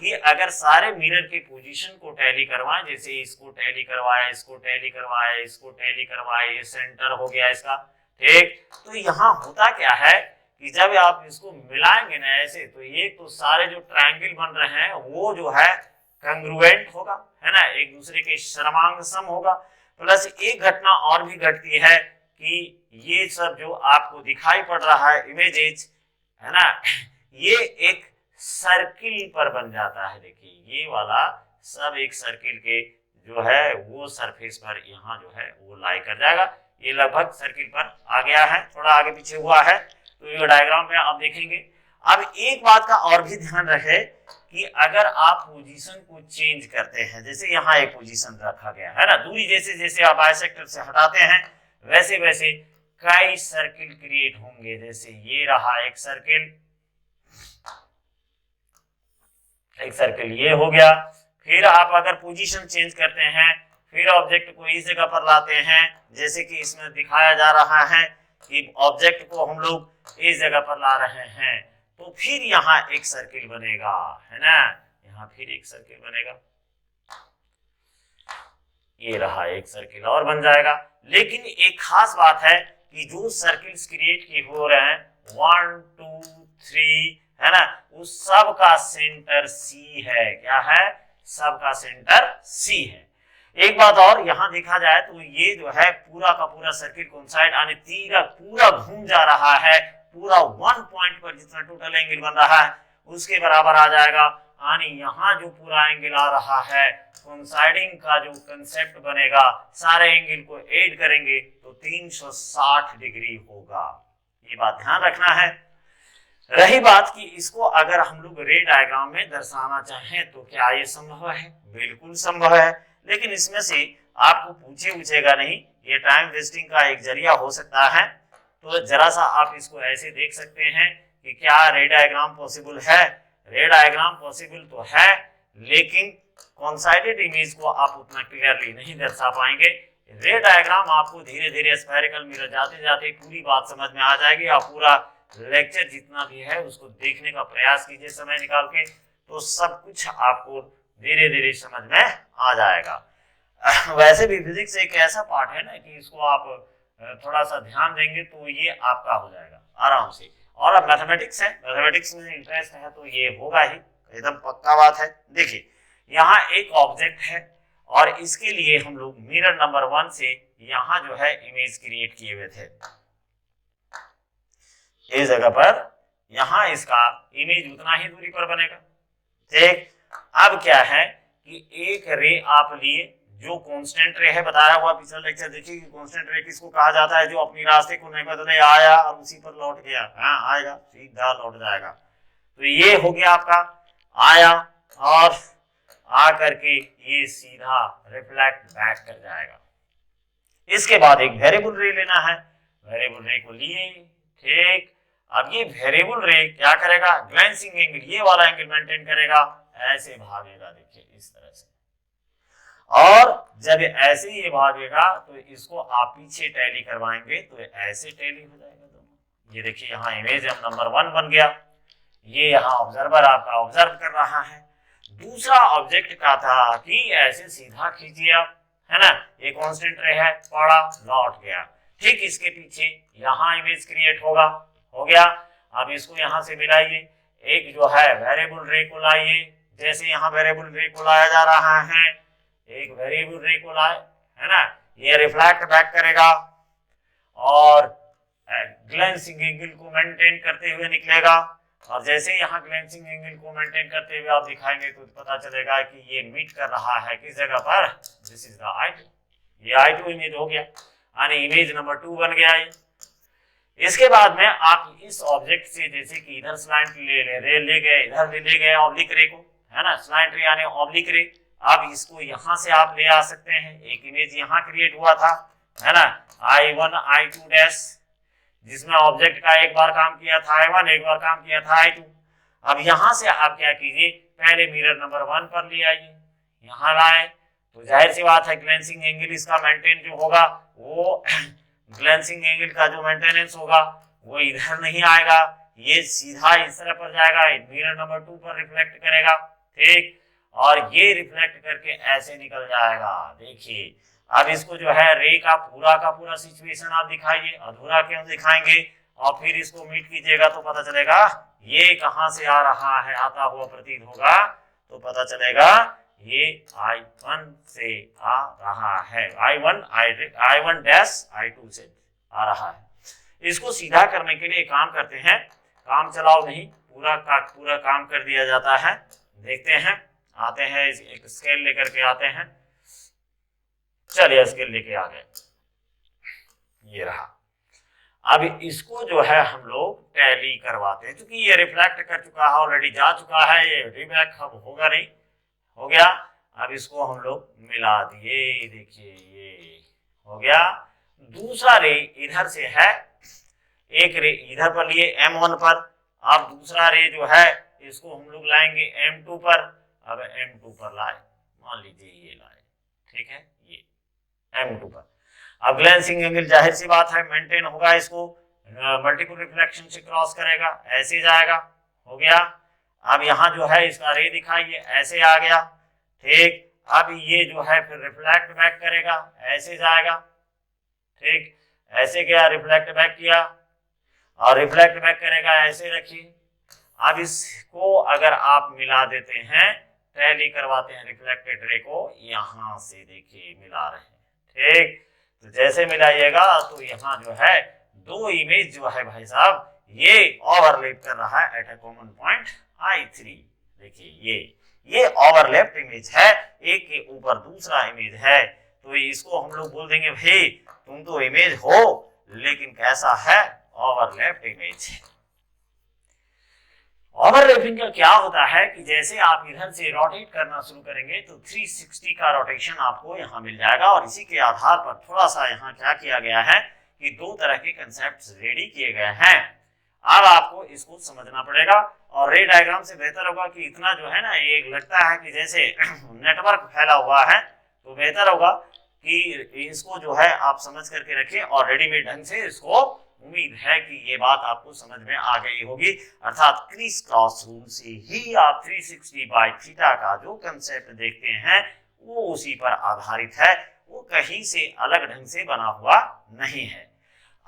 कि अगर सारे मिरर के पोजीशन को टैली करवाएं, जैसे इसको टैली करवाए, इसको टैली करवाए, इसको टैली करवाए, ये सेंटर हो गया इसका, ठीक, तो यहाँ होता क्या है कि जब आप इसको मिलाएंगे ना ऐसे, तो ये तो सारे जो ट्रायंगल बन रहे हैं वो जो है कंग्रुएंट होगा, है ना, एक दूसरे के सर्वांग सम होगा। प्लस एक घटना और भी घटती है कि ये सब जो आपको दिखाई पड़ रहा है इमेजेस, है ना, ये एक सर्किल पर बन जाता है। देखिए ये वाला सब एक सर्किल के जो है वो सरफेस पर यहाँ जो है वो लाई कर जाएगा। ये लगभग सर्किल पर आ गया है, थोड़ा आगे पीछे हुआ है, तो ये डायग्राम में आप देखेंगे। अब एक बात का और भी ध्यान रहे कि अगर आप पोजीशन को चेंज करते हैं, जैसे यहाँ एक पोजीशन रखा गया है ना, दूरी जैसे जैसे आप बाइसेक्टर से हटाते हैं वैसे वैसे कई सर्किल क्रिएट होंगे। जैसे ये रहा एक सर्किल ये हो गया। फिर आप अगर पोजीशन चेंज करते हैं, फिर ऑब्जेक्ट को इस जगह पर लाते हैं, जैसे कि इसमें दिखाया जा रहा है कि ऑब्जेक्ट को हम लोग इस जगह पर ला रहे हैं, तो फिर यहाँ एक सर्किल बनेगा, है ना, यहाँ फिर एक सर्किल बनेगा, ये रहा एक सर्किल और बन जाएगा। लेकिन एक खास बात है कि जो सर्किल्स क्रिएट की हो रहे हैं 1 2 3, है ना, उस सब का सेंटर सी है। क्या है? सब का सेंटर सी है। एक बात और यहाँ देखा जाए तो ये जो है पूरा का पूरा सर्किट कोइंसाइड यानी तीरा पूरा घूम जा रहा है, पूरा 1 पॉइंट पर जितना टोटल एंगल बन रहा है उसके बराबर आ जाएगा। यानी यहाँ जो पूरा एंगल आ रहा है कोइंसाइडिंग का जो कंसेप्ट बनेगा, सारे एंगल को ऐड करेंगे तो 360 डिग्री होगा। ये बात ध्यान रखना है। रही बात कि इसको अगर हम लोग रे डायग्राम में दर्शाना चाहें तो क्या ये संभव है? बिल्कुल संभव है, लेकिन इसमें से आपको पूछेगा नहीं, ये टाइम वेस्टिंग का एक जरिया हो सकता है। तो जरा सा आप इसको ऐसे देख सकते हैं कि क्या रे डायग्राम पॉसिबल है। रे डायग्राम पॉसिबल तो है, लेकिन कॉन्साइडेड इमेज को आप उतना क्लियरली नहीं दर्शा पाएंगे। रे डायग्राम आपको धीरे धीरे स्फेरिकल मिरर जाते जाते पूरी बात समझ में आ जाएगी। आप पूरा लेक्चर जितना भी है उसको देखने का प्रयास कीजिए समय निकाल के, तो सब कुछ आपको धीरे धीरे समझ में आ जाएगा। वैसे भी फिजिक्स एक ऐसा पार्ट है ना कि इसको आप थोड़ा सा ध्यान देंगे तो ये आपका हो जाएगा आराम से। और अब मैथमेटिक्स है, मैथमेटिक्स में इंटरेस्ट है तो ये होगा ही, एकदम पक्का बात है। देखिए यहाँ एक ऑब्जेक्ट है और इसके लिए हम लोग मिरर नंबर 1 से यहाँ जो है इमेज क्रिएट किए हुए थे। इस जगह पर यहाँ इसका इमेज उतना ही दूरी पर बनेगा। ठीक, अब क्या है कि एक रे आप लिए जो कांस्टेंट रे है, बताया हुआ पिछला लेक्चर देखिए कि कांस्टेंट रे किसको कहा जाता है, जो अपनी रास्ते को नहीं बदले आया और उसी पर लौट गया। हाँ आएगा सीधा लौट जाएगा। तो ये हो गया आपका आया और आ करके ये सीधा रिफ्लेक्ट बैक कर जाएगा। इसके बाद एक वेरिएबल रे लेना है, वेरिएबल रे को लिए। ठीक, अब ये वेरिएबल रे क्या करेगा, ग्लेंसिंग एंगल ये वाला एंगल मेंटेन करेगा, ऐसे भागेगा देखिए इस तरह से। और जब ऐसे ये भागेगा तो इसको आप पीछे टैली करवाएंगे तो ऐसे टैली हो जाएगा दोनों। ये देखिए यहाँ इमेज नंबर 1 बन गया, ये यहाँ ऑब्जर्वर आपका ऑब्जर्व कर रहा है। दूसरा ऑब्जेक्ट का था कि ऐसे सीधा खींचिए आप, है ना, ये कांस्टेंट रे है, पड़ा लौट गया। ठीक, इसके पीछे यहाँ इमेज क्रिएट होगा, हो गया। अब इसको यहाँ से मिलाइए, एक जो है वेरिएबल रे को लाइए, जैसे यहाँ वेरिएबल रे को लाया जा रहा है, एक वेरिएबल रे को लाए, है ना, ये रिफ्लेक्ट बैक करेगा और ग्लेंसिंग एंगल को मेंटेन करते हुए निकलेगा। और जैसे यहाँ ग्लेंसिंग एंगल को मेंटेन करते हुए आप दिखाएंगे तो पता चलेगा कि ये मीट कर रहा है किस जगह पर, दिस इज द I2। ये I2 इमेज हो गया, यानी इमेज नंबर 2 बन गया ये। इसके बाद में आप इस ऑब्जेक्ट से जैसे कि इधर स्लाइंट ले गए, इधर ले गए ऑब्लिक रे को, है ना, स्लाइंट रे यानी ऑब्लिक रे। अब इसको यहाँ से आप ले आ सकते हैं, एक इमेज यहाँ क्रिएट हुआ था, है ना, I1 I2 डैश, जिसमें ऑब्जेक्ट का एक बार काम किया था I1, एक बार काम किया था I2। अब यहाँ से आप क्या कीजिए, पहले मिरर नंबर 1 पर ले आइए, यहाँ लाए तो जाहिर सी बात है ग्लेंसिंग एंगल इसका मेंटेन जो होगा वो ग्लेंसिंग एंगल का जो मेंटेनेंस होगा वो इधर नहीं आएगा, ये सीधा इस तरह पर जाएगा, मिरर नंबर 2 पर रिफ्लेक्ट करेगा। ठीक, और ये रिफ्लेक्ट करके ऐसे निकल जाएगा। देखिए अब इसको जो है रे का पूरा सिचुएशन आप दिखाइए, अधूरा क्यों दिखाएंगे, और फिर इसको मीट कीजिएगा तो पता चलेगा ये कहां से आ रहा है, आता हुआ प्रतीत होगा तो पता चलेगा ये I1 से आ रहा है, I1 डैश I2 से आ रहा है। इसको सीधा करने के लिए काम करते हैं, काम चलाओ नहीं, पूरा काम कर दिया जाता है। देखते हैं, आते हैं, एक स्केल लेकर के आते हैं, चलिए स्केल लेके आ गए, ये रहा। अब इसको जो है हम लोग टैली करवाते हैं, क्योंकि ये रिफ्लेक्ट कर चुका है, ऑलरेडी जा चुका है, ये रिबैक अब होगा नहीं, हो गया। अब इसको हम लोग मिला दिए, देखिए ये हो गया। दूसरा रे इधर से है, एक रे इधर पर लिए M1 पर, अब दूसरा रे जो है इसको हम लोग लाएंगे M2 पर। अब M2 पर लाए, मान लीजिए ये लाए, ठीक है, ये M2 पर। अब ग्लेंसिंग एंगल जाहिर सी बात है मेंटेन होगा, इसको मल्टीपल रिफ्लेक्शन से क्रॉस करेगा, ऐसे जाएगा, हो गया। अब यहाँ जो है इसका रे दिखाइए, ऐसे आ गया। ठीक, अब ये जो है फिर रिफ्लेक्ट बैक करेगा, ऐसे जाएगा। ठीक, ऐसे गया, रिफ्लेक्ट बैक किया और रिफ्लेक्ट बैक करेगा, ऐसे रखिए। अब इसको अगर आप मिला देते हैं, टैली करवाते हैं रिफ्लेक्टेड रे को, यहाँ से देखिए मिला रहे हैं। ठीक, तो जैसे मिलाइएगा तो यहाँ जो है दो इमेज जो है भाई साहब ये ओवरलैप कर रहा है at a common point I3। देखिए ये ओवरलैप्ड इमेज है, एक के ऊपर दूसरा इमेज है, तो इसको हम लोग बोल देंगे भाई तुम तो इमेज हो लेकिन कैसा है, ओवरलैप्ड इमेज है। ओवरलैपिंग का क्या होता है कि जैसे आप इधर से रोटेट करना शुरू करेंगे तो 360 का रोटेशन आपको यहाँ मिल जाएगा। और इसी के आधार पर थोड़ा सा यहाँ क्या किया गया है कि दो तरह के कंसेप्ट रेडी किए गए हैं। अब आपको इसको समझना पड़ेगा और रे डायग्राम से बेहतर होगा कि इतना जो है ना, ये लगता है कि जैसे नेटवर्क फैला हुआ है, तो बेहतर होगा कि इसको जो है आप समझ करके रखें और रेडीमेड ढंग से इसको, उम्मीद है कि ये बात आपको समझ में आ गई होगी। अर्थात क्रिस क्रॉस रूल से ही आप 360 बाय थीटा का जो कंसेप्ट देखते हैं वो उसी पर आधारित है, वो कहीं से अलग ढंग से बना हुआ नहीं है।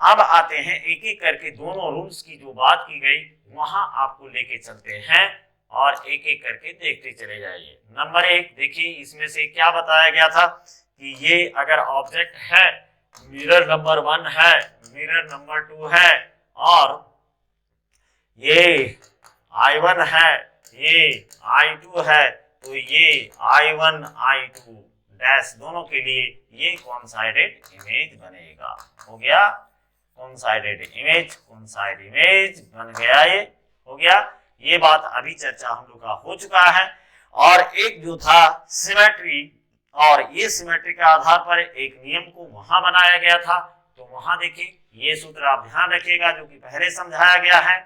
अब आते हैं एक एक करके दोनों रूल्स की जो बात की गई वहां आपको लेके चलते हैं और एक एक करके देखते चले जाइए। नंबर 1 देखिए, इसमें से क्या बताया गया था कि ये अगर ऑब्जेक्ट है, मिरर नंबर 1 है, मिरर नंबर 2 है और ये I1 है, ये I2 है, तो ये I1 I2 डैश दोनों के लिए ये कॉन्साइडेड इमेज बनेगा। हो गया कॉन्साइडेड इमेज, कॉन्साइड इमेज बन गया, ये हो गया। ये बात अभी चर्चा हम लोग का हो चुका है। और एक जो था सिमेट्री, और ये सिमेट्री के आधार पर एक नियम को वहां बनाया गया था, तो वहां देखिए ये सूत्र आप ध्यान रखिएगा जो कि पहले समझाया गया है।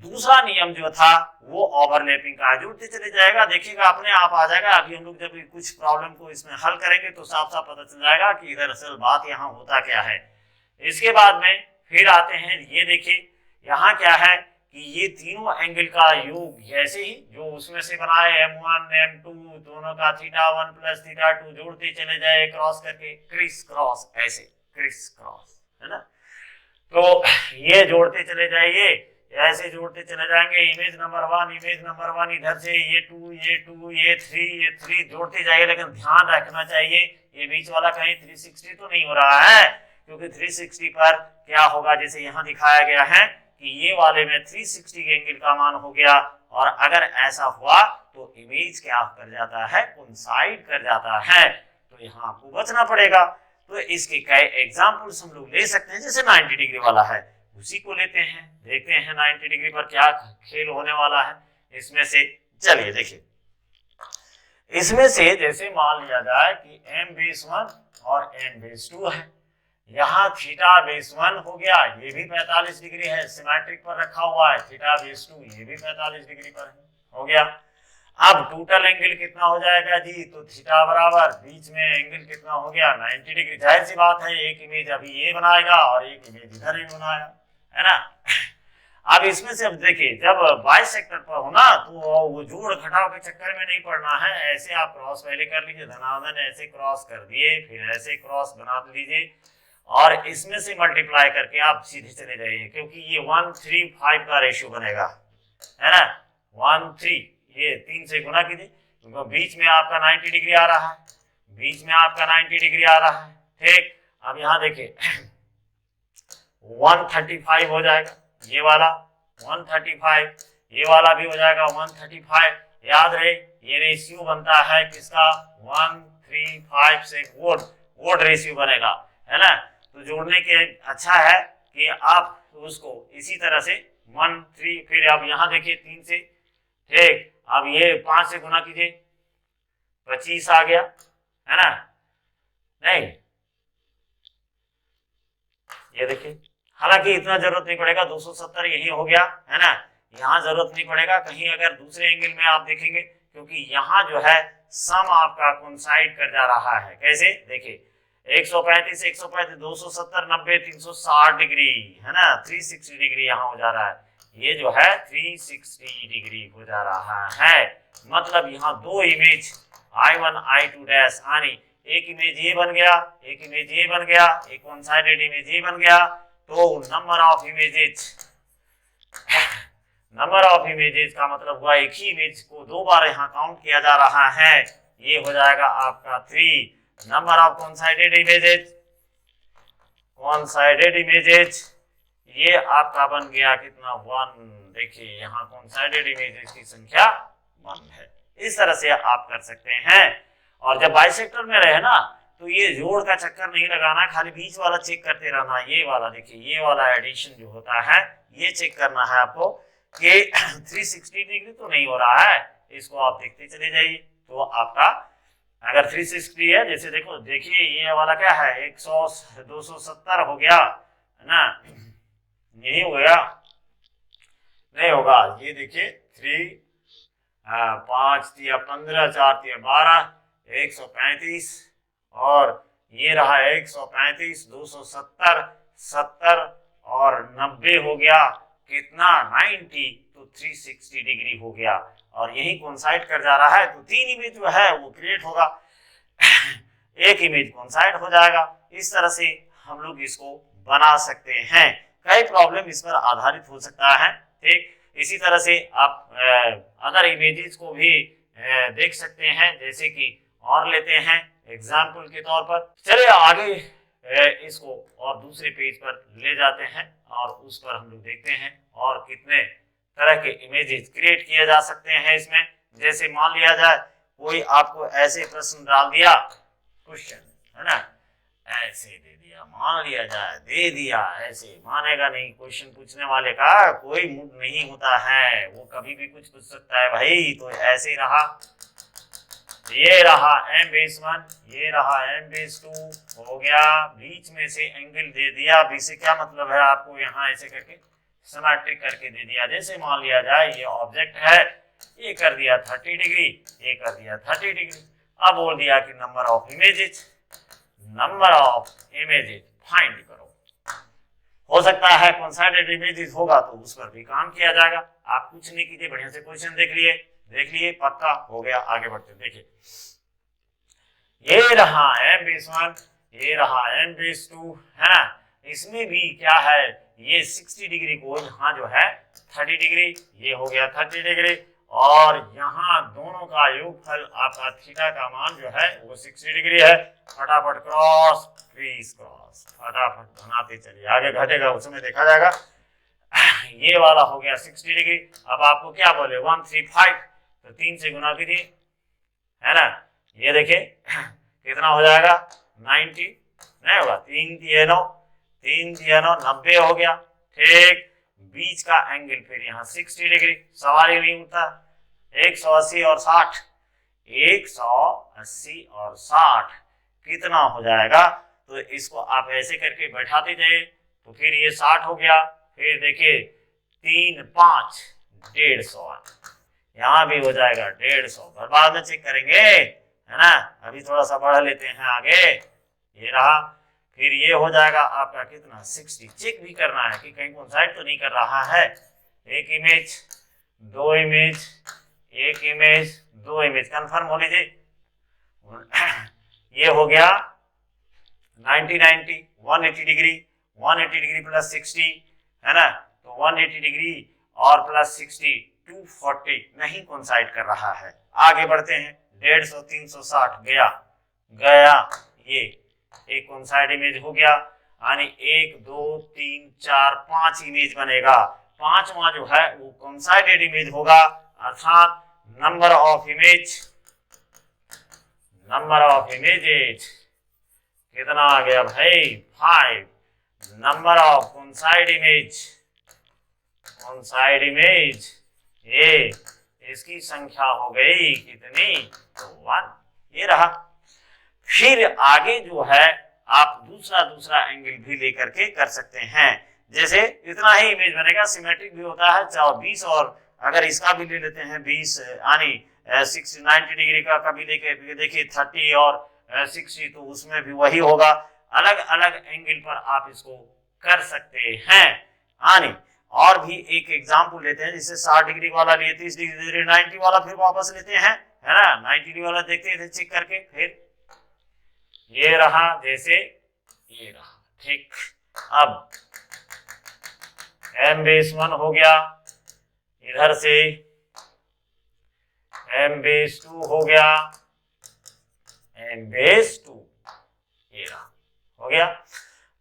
दूसरा नियम जो था वो ओवरलैपिंग का, जुड़ते चले जाएगा, देखिएगा अपने आप आ जाएगा। अभी हम लोग जब कुछ प्रॉब्लम को इसमें हल करेंगे तो साफ साफ पता चल जाएगा कि इधर असल बात यहाँ होता क्या है। इसके बाद में फिर आते हैं, ये देखिए यहाँ क्या है कि ये तीनों एंगल का योग ऐसे ही जो उसमें से बनाए M1 M2 दोनों का θ1 प्लस θ2 जोड़ते चले जाए क्रॉस करके, क्रिस क्रॉस, ऐसे क्रिस क्रॉस, है ना। तो ये जोड़ते चले जाइए, ऐसे जोड़ते चले जाएंगे। इमेज नंबर 1, इमेज नंबर 1 इधर से, ये 2, ये 2, ये 3, ये 3 जोड़ते जाइए। लेकिन ध्यान रखना चाहिए ये बीच वाला कहीं 360 तो नहीं हो रहा है, क्योंकि 360 पर क्या होगा, जैसे यहाँ दिखाया गया है कि ये वाले में 360 के एंगल का मान हो गया, और अगर ऐसा हुआ तो इमेज क्या कर जाता है, कोइंसाइड कर जाता है। तो यहाँ आपको बचना पड़ेगा। तो इसके कई एग्जाम्पल्स हम लोग ले सकते हैं, जैसे 90 डिग्री वाला है उसी को लेते हैं, देखते हैं 90 डिग्री पर क्या खेल होने वाला है इसमें से। चलिए देखिए, इसमें से जैसे मान लिया जाए कि m-1 और m-2 है, यहाँ θ-1 हो गया, ये भी 45 डिग्री है, सिमेट्रिक पर रखा हुआ है। θ-2 ये भी 45 डिग्री पर है, हो गया। अब टोटल एंगल कितना हो जाएगा जी, तो थीटा बराबर बीच में एंगल कितना हो गया, 90 डिग्री। जाहिर सी बात है एक इमेज अभी ये बनाएगा और एक इमेज इधर ही बनाएगा, है ना। अब इसमें से अब देखिए, जब बाइसेक्टर पर हो ना तो वो जोड़ घटाव के चक्कर में नहीं पड़ना है। ऐसे आप क्रॉस पहले कर लीजिए, धनाधन ऐसे क्रॉस कर दिए, फिर ऐसे क्रॉस बना लीजिए और इसमें से मल्टीप्लाई करके आप सीधे चले जाइए, क्योंकि ये 1:3:5 का रेशियो बनेगा, है ना। 1:3, ये 3 से गुना कीजिए, क्योंकि बीच में आपका 90 डिग्री आ रहा है, बीच में आपका 90 डिग्री आ रहा है, ठीक। अब यहाँ देखिए 135 हो जाएगा, ये वाला 135, ये वाला भी हो जाएगा 135। याद रहे ये रेशियो बनता है किसका, 1:3:5 से वोट रेशियो बनेगा, है ना। तो जोड़ने के अच्छा है कि आप उसको इसी तरह से 1:3, फिर अब यहाँ देखिए 3 से, ठीक। अब ये 5 से गुना कीजिए, 25 आ गया, है ना। नहीं, ये देखिए, हालांकि इतना जरूरत नहीं पड़ेगा, 270 यही हो गया, है ना। यहाँ जरूरत नहीं पड़ेगा, कहीं अगर दूसरे एंगल में आप देखेंगे, क्योंकि यहाँ जो है सम आपका कोइंसाइड कर जा रहा है। कैसे, देखिए 135, 135, 270, 90, 360 डिग्री, है ना। 360 डिग्री यहाँ हो जा रहा है, ये जो है 360 डिग्री हो जा रहा है। मतलब यहाँ दो इमेज I1 I2 डैश आनी, एक इमेज ये बन गया, एक इमेज ये बन गया, एक वन साइडेड इमेज ये बन गया। तो number of images, number of images का मतलब हुआ एक ही इमेज को दो बार यहाँ काउंट किया जा रहा है, ये हो जाएगा आपका 3। नंबर ऑफ कॉन्साइडेड इमेजेस, कॉन्साइडेड इमेजेस ये आपका बन गया कितना, 1। देखिए यहाँ कॉन्साइडेड इमेजेस की संख्या 1 है। इस तरह से आप कर सकते हैं। और जब बाइसेक्टर में रहे ना तो ये जोड़ का चक्कर नहीं लगाना, खाली बीच वाला चेक करते रहना। ये वाला देखिए, ये वाला एडिशन जो होता है ये चेक करना है आपको कि 360 डिग्री तो नहीं हो रहा है, इसको आप देखते चले जाइए। तो आपका अगर 360 है, जैसे देखो देखिए ये वाला क्या है 270 हो गया, है ना, यही हो गया, नहीं होगा। ये देखिए 3 5 3 15 4 3 12 135 और ये रहा 135 270 70 और 90 हो गया कितना 90, तो 360 डिग्री हो गया। और यही कोइंसाइड कर जा रहा है, तो 3 इमेज जो है वो क्रिएट होगा, एक इमेज कोइंसाइड हो जाएगा। इस तरह से हम लोग इसको बना सकते हैं। कई प्रॉब्लम इस पर आधारित हो सकता है। ठीक इसी तरह से आप अदर इमेजेस को भी देख सकते हैं, जैसे कि और लेते हैं एग्जाम्पल के तौर पर। चलिए आगे इसको और दूसरे पेज पर ले जाते हैं और उस पर हम लोग देखते हैं और कितने तरह के इमेजेस क्रिएट किए जा सकते हैं इसमें। जैसे मान लिया जाए कोई आपको ऐसे प्रश्न डाल दिया, क्वेश्चन है ना, ऐसे दे दिया, मान लिया जाए दे दिया, ऐसे मानेगा नहीं। क्वेश्चन पूछने वाले का कोई मूड नहीं होता है, वो कभी भी कुछ पूछ सकता है भाई। तो ऐसे ही रहा, ये रहा m बेस 1, ये रहा m बेस 2 हो गया, बीच में से एंगल दे दिया। बी से क्या मतलब है आपको, यहाँ ऐसे करके सिमेट्रिक करके दे दिया। जैसे मान लिया जाए ये ऑब्जेक्ट है, ये कर दिया 30 डिग्री, ये कर दिया 30 डिग्री। अब बोल दिया कि नंबर ऑफ इमेजेस फाइंड करो। हो सकता है कॉन्साइडेड इमेजेस होगा तो उस पर भी काम किया जाएगा। आप कुछ नहीं कीजिए, बढ़िया से क्वेश्चन देख लिए, पक्का हो गया। आगे बढ़ते देखिए, ये रहा m बेस 1, ये रहा m बेस 2 है ना। इसमें भी क्या है, ये 60 डिग्री को यहाँ जो है 30 डिग्री, ये हो गया 30 डिग्री, और यहाँ दोनों का योगफल आपका थीटा का मान जो है वो 60 डिग्री है। फटाफट क्रॉस क्रीज क्रॉस, फटाफट बनाते चलिए, आगे घटेगा उसमें देखा जाएगा। ये वाला हो गया 60 डिग्री। अब आपको क्या बोले 135, तो 3 से गुना कीजिए, है ना। ये देखिए कितना हो जाएगा 90, नहीं होगा, 3 3 9 90 हो गया। ठीक, बीच का एंगल फिर यहाँ 60 डिग्री, सवाल ही नहीं उठता। 180 और 60, 180 और 60 कितना हो जाएगा। तो इसको आप ऐसे करके बैठाते जाइए, तो फिर ये 60 हो गया। फिर देखिए 3 5 150, यहाँ भी हो जाएगा 150। बाद में चेक करेंगे, है ना। अभी थोड़ा सा बढ़ा लेते हैं आगे, ये रहा। फिर ये हो जाएगा आपका कितना 60। चेक भी करना है कि कहीं कोइंसाइड तो नहीं कर रहा है। एक इमेज, दो इमेज, एक इमेज, दो इमेज, कंफर्म हो लीजिए। ये हो गया 90 90 180 डिग्री, 180 डिग्री प्लस 60 है ना। तो 180 डिग्री और प्लस 60 240 नहीं कोइंसाइड कर रहा है। आगे बढ़ते हैं, 150 360 गया, ये एक कोइंसाइड इमेज हो गया, यानी 1 2 3 4 5 इमेज बनेगा। पांचवा जो है वो कोइंसाइडेड इमेज होगा, अर्थात नंबर ऑफ इमेजेस कितना आ गया भाई 5। नंबर ऑफ कोइंसाइड इमेज ये इसकी संख्या हो गई कितनी, तो 1। ये रहा। फिर आगे जो है आप दूसरा एंगल भी लेकर के कर सकते हैं। जैसे इतना ही इमेज बनेगा, सिमेट्रिक भी होता है, चाहे 20 और अगर इसका भी ले लेते हैं 20 यानी 60 90 डिग्री का कभी लेके देखिए 30 और 60, तो उसमें भी वही होगा। अलग अलग एंगल पर आप इसको कर सकते हैं। यानी और भी एक एग्जाम्पल लेते हैं, जैसे 60 डिग्री वाला लिए, 30 डिग्री 90 वाला फिर वापस लेते हैं, है ना। 90 डिग्री वाला देखते थे चेक करके, फिर ये रहा, जैसे ये रहा। ठीक, अब m बेस 1 हो गया, इधर से m बेस 2 हो गया, m बेस 2 ये रहा, हो गया।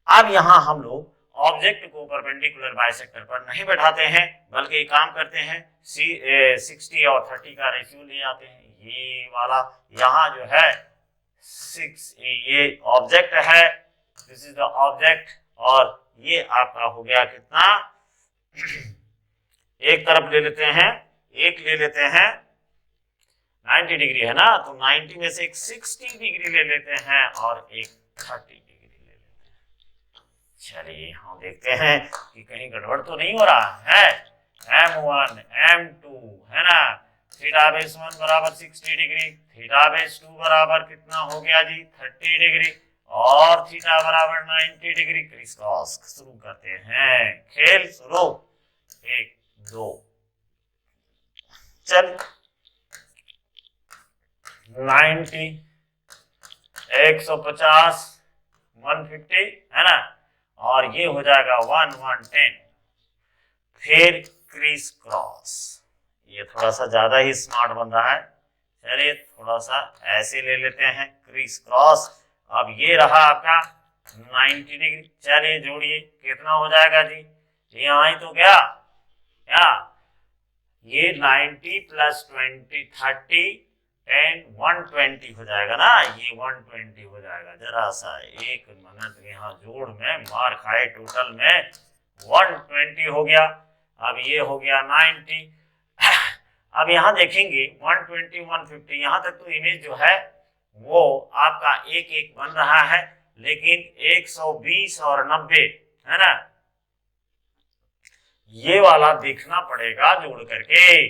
अब यहां हम लोग ऑब्जेक्ट को परपेंडिकुलर बाइसेक्टर पर नहीं बैठाते हैं, बल्कि काम करते हैं 60 और 30 का रेशियो ले आते हैं। ये वाला यहाँ जो है 6, ये ऑब्जेक्ट है, दिस इज द ऑब्जेक्ट, और ये आपका हो गया कितना एक तरफ ले लेते हैं, एक ले लेते हैं 90 डिग्री है ना, तो 90 में से एक 60 डिग्री ले लेते हैं और एक 30 डिग्री ले लेते हैं। चलिए हम देखते हैं कि कहीं गड़बड़ तो नहीं हो रहा है। m1 m2 है ना, थीटा बेस 1 बराबर 60 डिग्री, थीटा बेस 2 बराबर कितना हो गया जी 30 डिग्री, और थीटा बराबर 90 डिग्री। क्रिस क्रॉस शुरू करते हैं, खेल शुरू। 1 2 चल 90 150 150 है ना, और ये हो जाएगा 1 1 10। फिर क्रीज क्रॉस, ये थोड़ा सा ज्यादा ही स्मार्ट बन रहा है, चलिए थोड़ा सा ऐसे ले लेते हैं क्रीज क्रॉस। अब ये रहा आपका 90 डिग्री, चलिए जोड़िए कितना हो जाएगा जी, यहाँ ही तो गया क्या, ये 90 प्लस 20 30 10 120 हो जाएगा ना, ये 120 हो जाएगा। जरा सा एक मिनट यहाँ जोड़ में मार खाए, टोटल में 120 हो गया। अब ये हो गया 90। अब यहाँ देखेंगे 120 150 यहाँ तक तो इमेज जो है वो आपका एक एक बन रहा है, लेकिन 120 और 90 है ना, ये वाला देखना पड़ेगा जोड़ करके।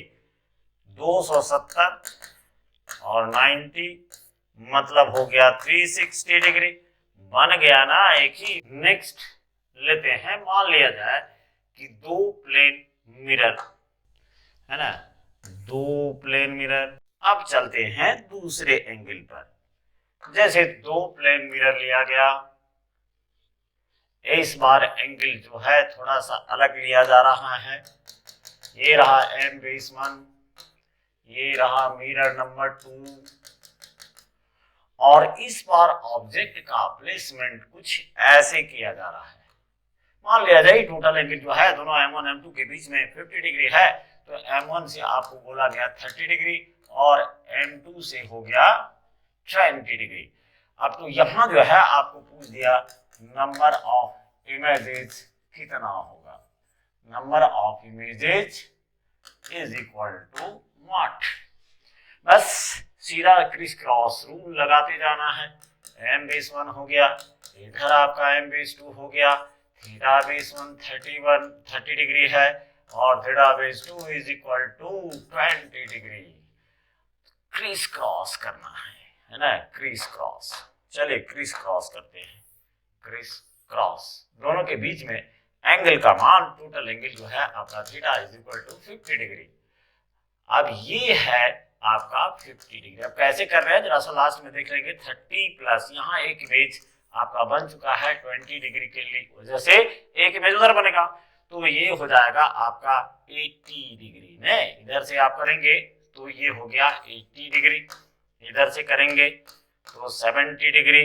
270 और 90 मतलब हो गया 360 डिग्री, बन गया ना एक ही। नेक्स्ट लेते हैं, मान लिया जाए कि दो प्लेन मिरर है ना, दो प्लेन मिरर। अब चलते हैं दूसरे एंगल पर, जैसे दो प्लेन मिरर लिया गया, इस बार एंगल जो है थोड़ा सा अलग लिया जा रहा है। ये रहा एम बेस 1, ये रहा मिरर नंबर 2, और इस बार ऑब्जेक्ट का प्लेसमेंट कुछ ऐसे किया जा रहा है। मान लिया जाए टोटल एंगल जो है दोनों M1 M2 के बीच में 50 डिग्री है, तो M1 से आपको बोला गया 30 डिग्री और M2 से हो गया 20 डिग्री। अब तो यहाँ जो है आपको पूछ दिया नंबर ऑफ इमेजेस कितना होगा, number of images is equal to what. बस सीधा क्रिस क्रॉस रूल लगाते जाना है। M बेस 1 हो गया, इधर आपका M बेस 2 हो गया, थीटा बेस 1 30 डिग्री है और theta base 2 is equal to 20 degree. Criss cross करना है ना, क्रिस क्रॉस। चलिए क्रिस क्रॉस करते हैं, क्रिस क्रॉस। दोनों के बीच में एंगल का मान, टोटल एंगल जो है आपका theta is equal to 50 degree. अब ये है आपका 50 डिग्री। अब कैसे कर रहे हैं जरा सा लास्ट में देख लेंगे। 30 प्लस यहाँ एक इमेज आपका बन चुका है 20 डिग्री के लिए, वजह से एक इमेज उधर बनेगा, तो ये हो जाएगा आपका 80 डिग्री। ने इधर से आप करेंगे तो ये हो गया 80 डिग्री, इधर से करेंगे तो 70 डिग्री।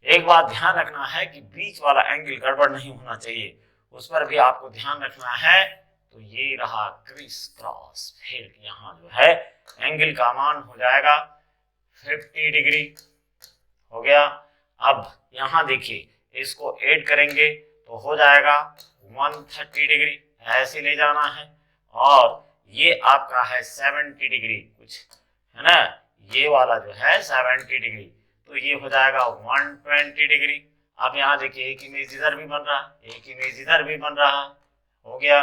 एक बात ध्यान रखना है कि बीच वाला एंगल गड़बड़ नहीं होना चाहिए, उस पर भी आपको ध्यान रखना है। तो ये रहा क्रिस क्रॉस। फिर यहाँ जो है एंगल का मान हो जाएगा 50 डिग्री हो गया। अब यहाँ देखिए इसको ऐड करेंगे तो हो जाएगा 130 डिग्री, ऐसे ले जाना है। और ये आपका है 70 डिग्री कुछ है ना, ये वाला जो है 70 डिग्री, तो ये हो जाएगा 120 डिग्री। अब यहाँ देखिए एक इमेज इधर भी बन रहा, एक इमेज इधर भी बन रहा, हो गया।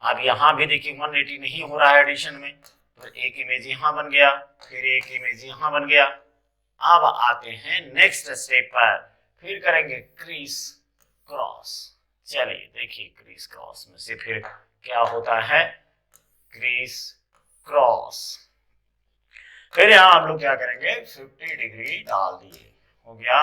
अब यहाँ भी देखिए 180 नहीं हो रहा है एडिशन में, तो एक इमेज यहाँ बन गया, फिर एक इमेज यहाँ बन गया। अब आते हैं नेक्स्ट स्टेप पर, फिर करेंगे क्रीज क्रॉस। चलिए देखिए क्रीज क्रॉस में से फिर क्या होता है, क्रीज क्रॉस। फिर यहाँ हम लोग क्या करेंगे 50 डिग्री डाल दिए, हो गया।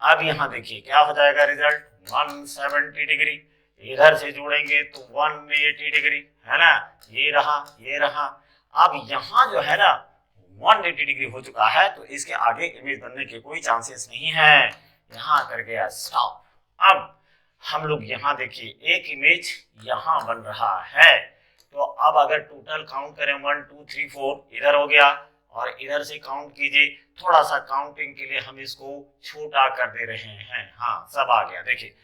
अब यहाँ देखिए क्या हो जाएगा रिजल्ट 170 डिग्री, इधर से जोड़ेंगे तो 180 डिग्री है ना, ये रहा ये रहा। अब यहाँ जो है ना 180 डिग्री हो चुका है, तो इसके आगे इमेज बनने के कोई चांसेस नहीं है, यहाँ कर गया स्टॉप। अब हम लोग यहाँ देखिए एक इमेज यहाँ बन रहा है, तो अब अगर टोटल काउंट करें 1 2 3 4 इधर हो गया, और इधर से काउंट कीजिए। थोड़ा सा काउंटिंग के लिए हम इसको छोटा कर दे रहे हैं, हाँ सब आ गया। देखिए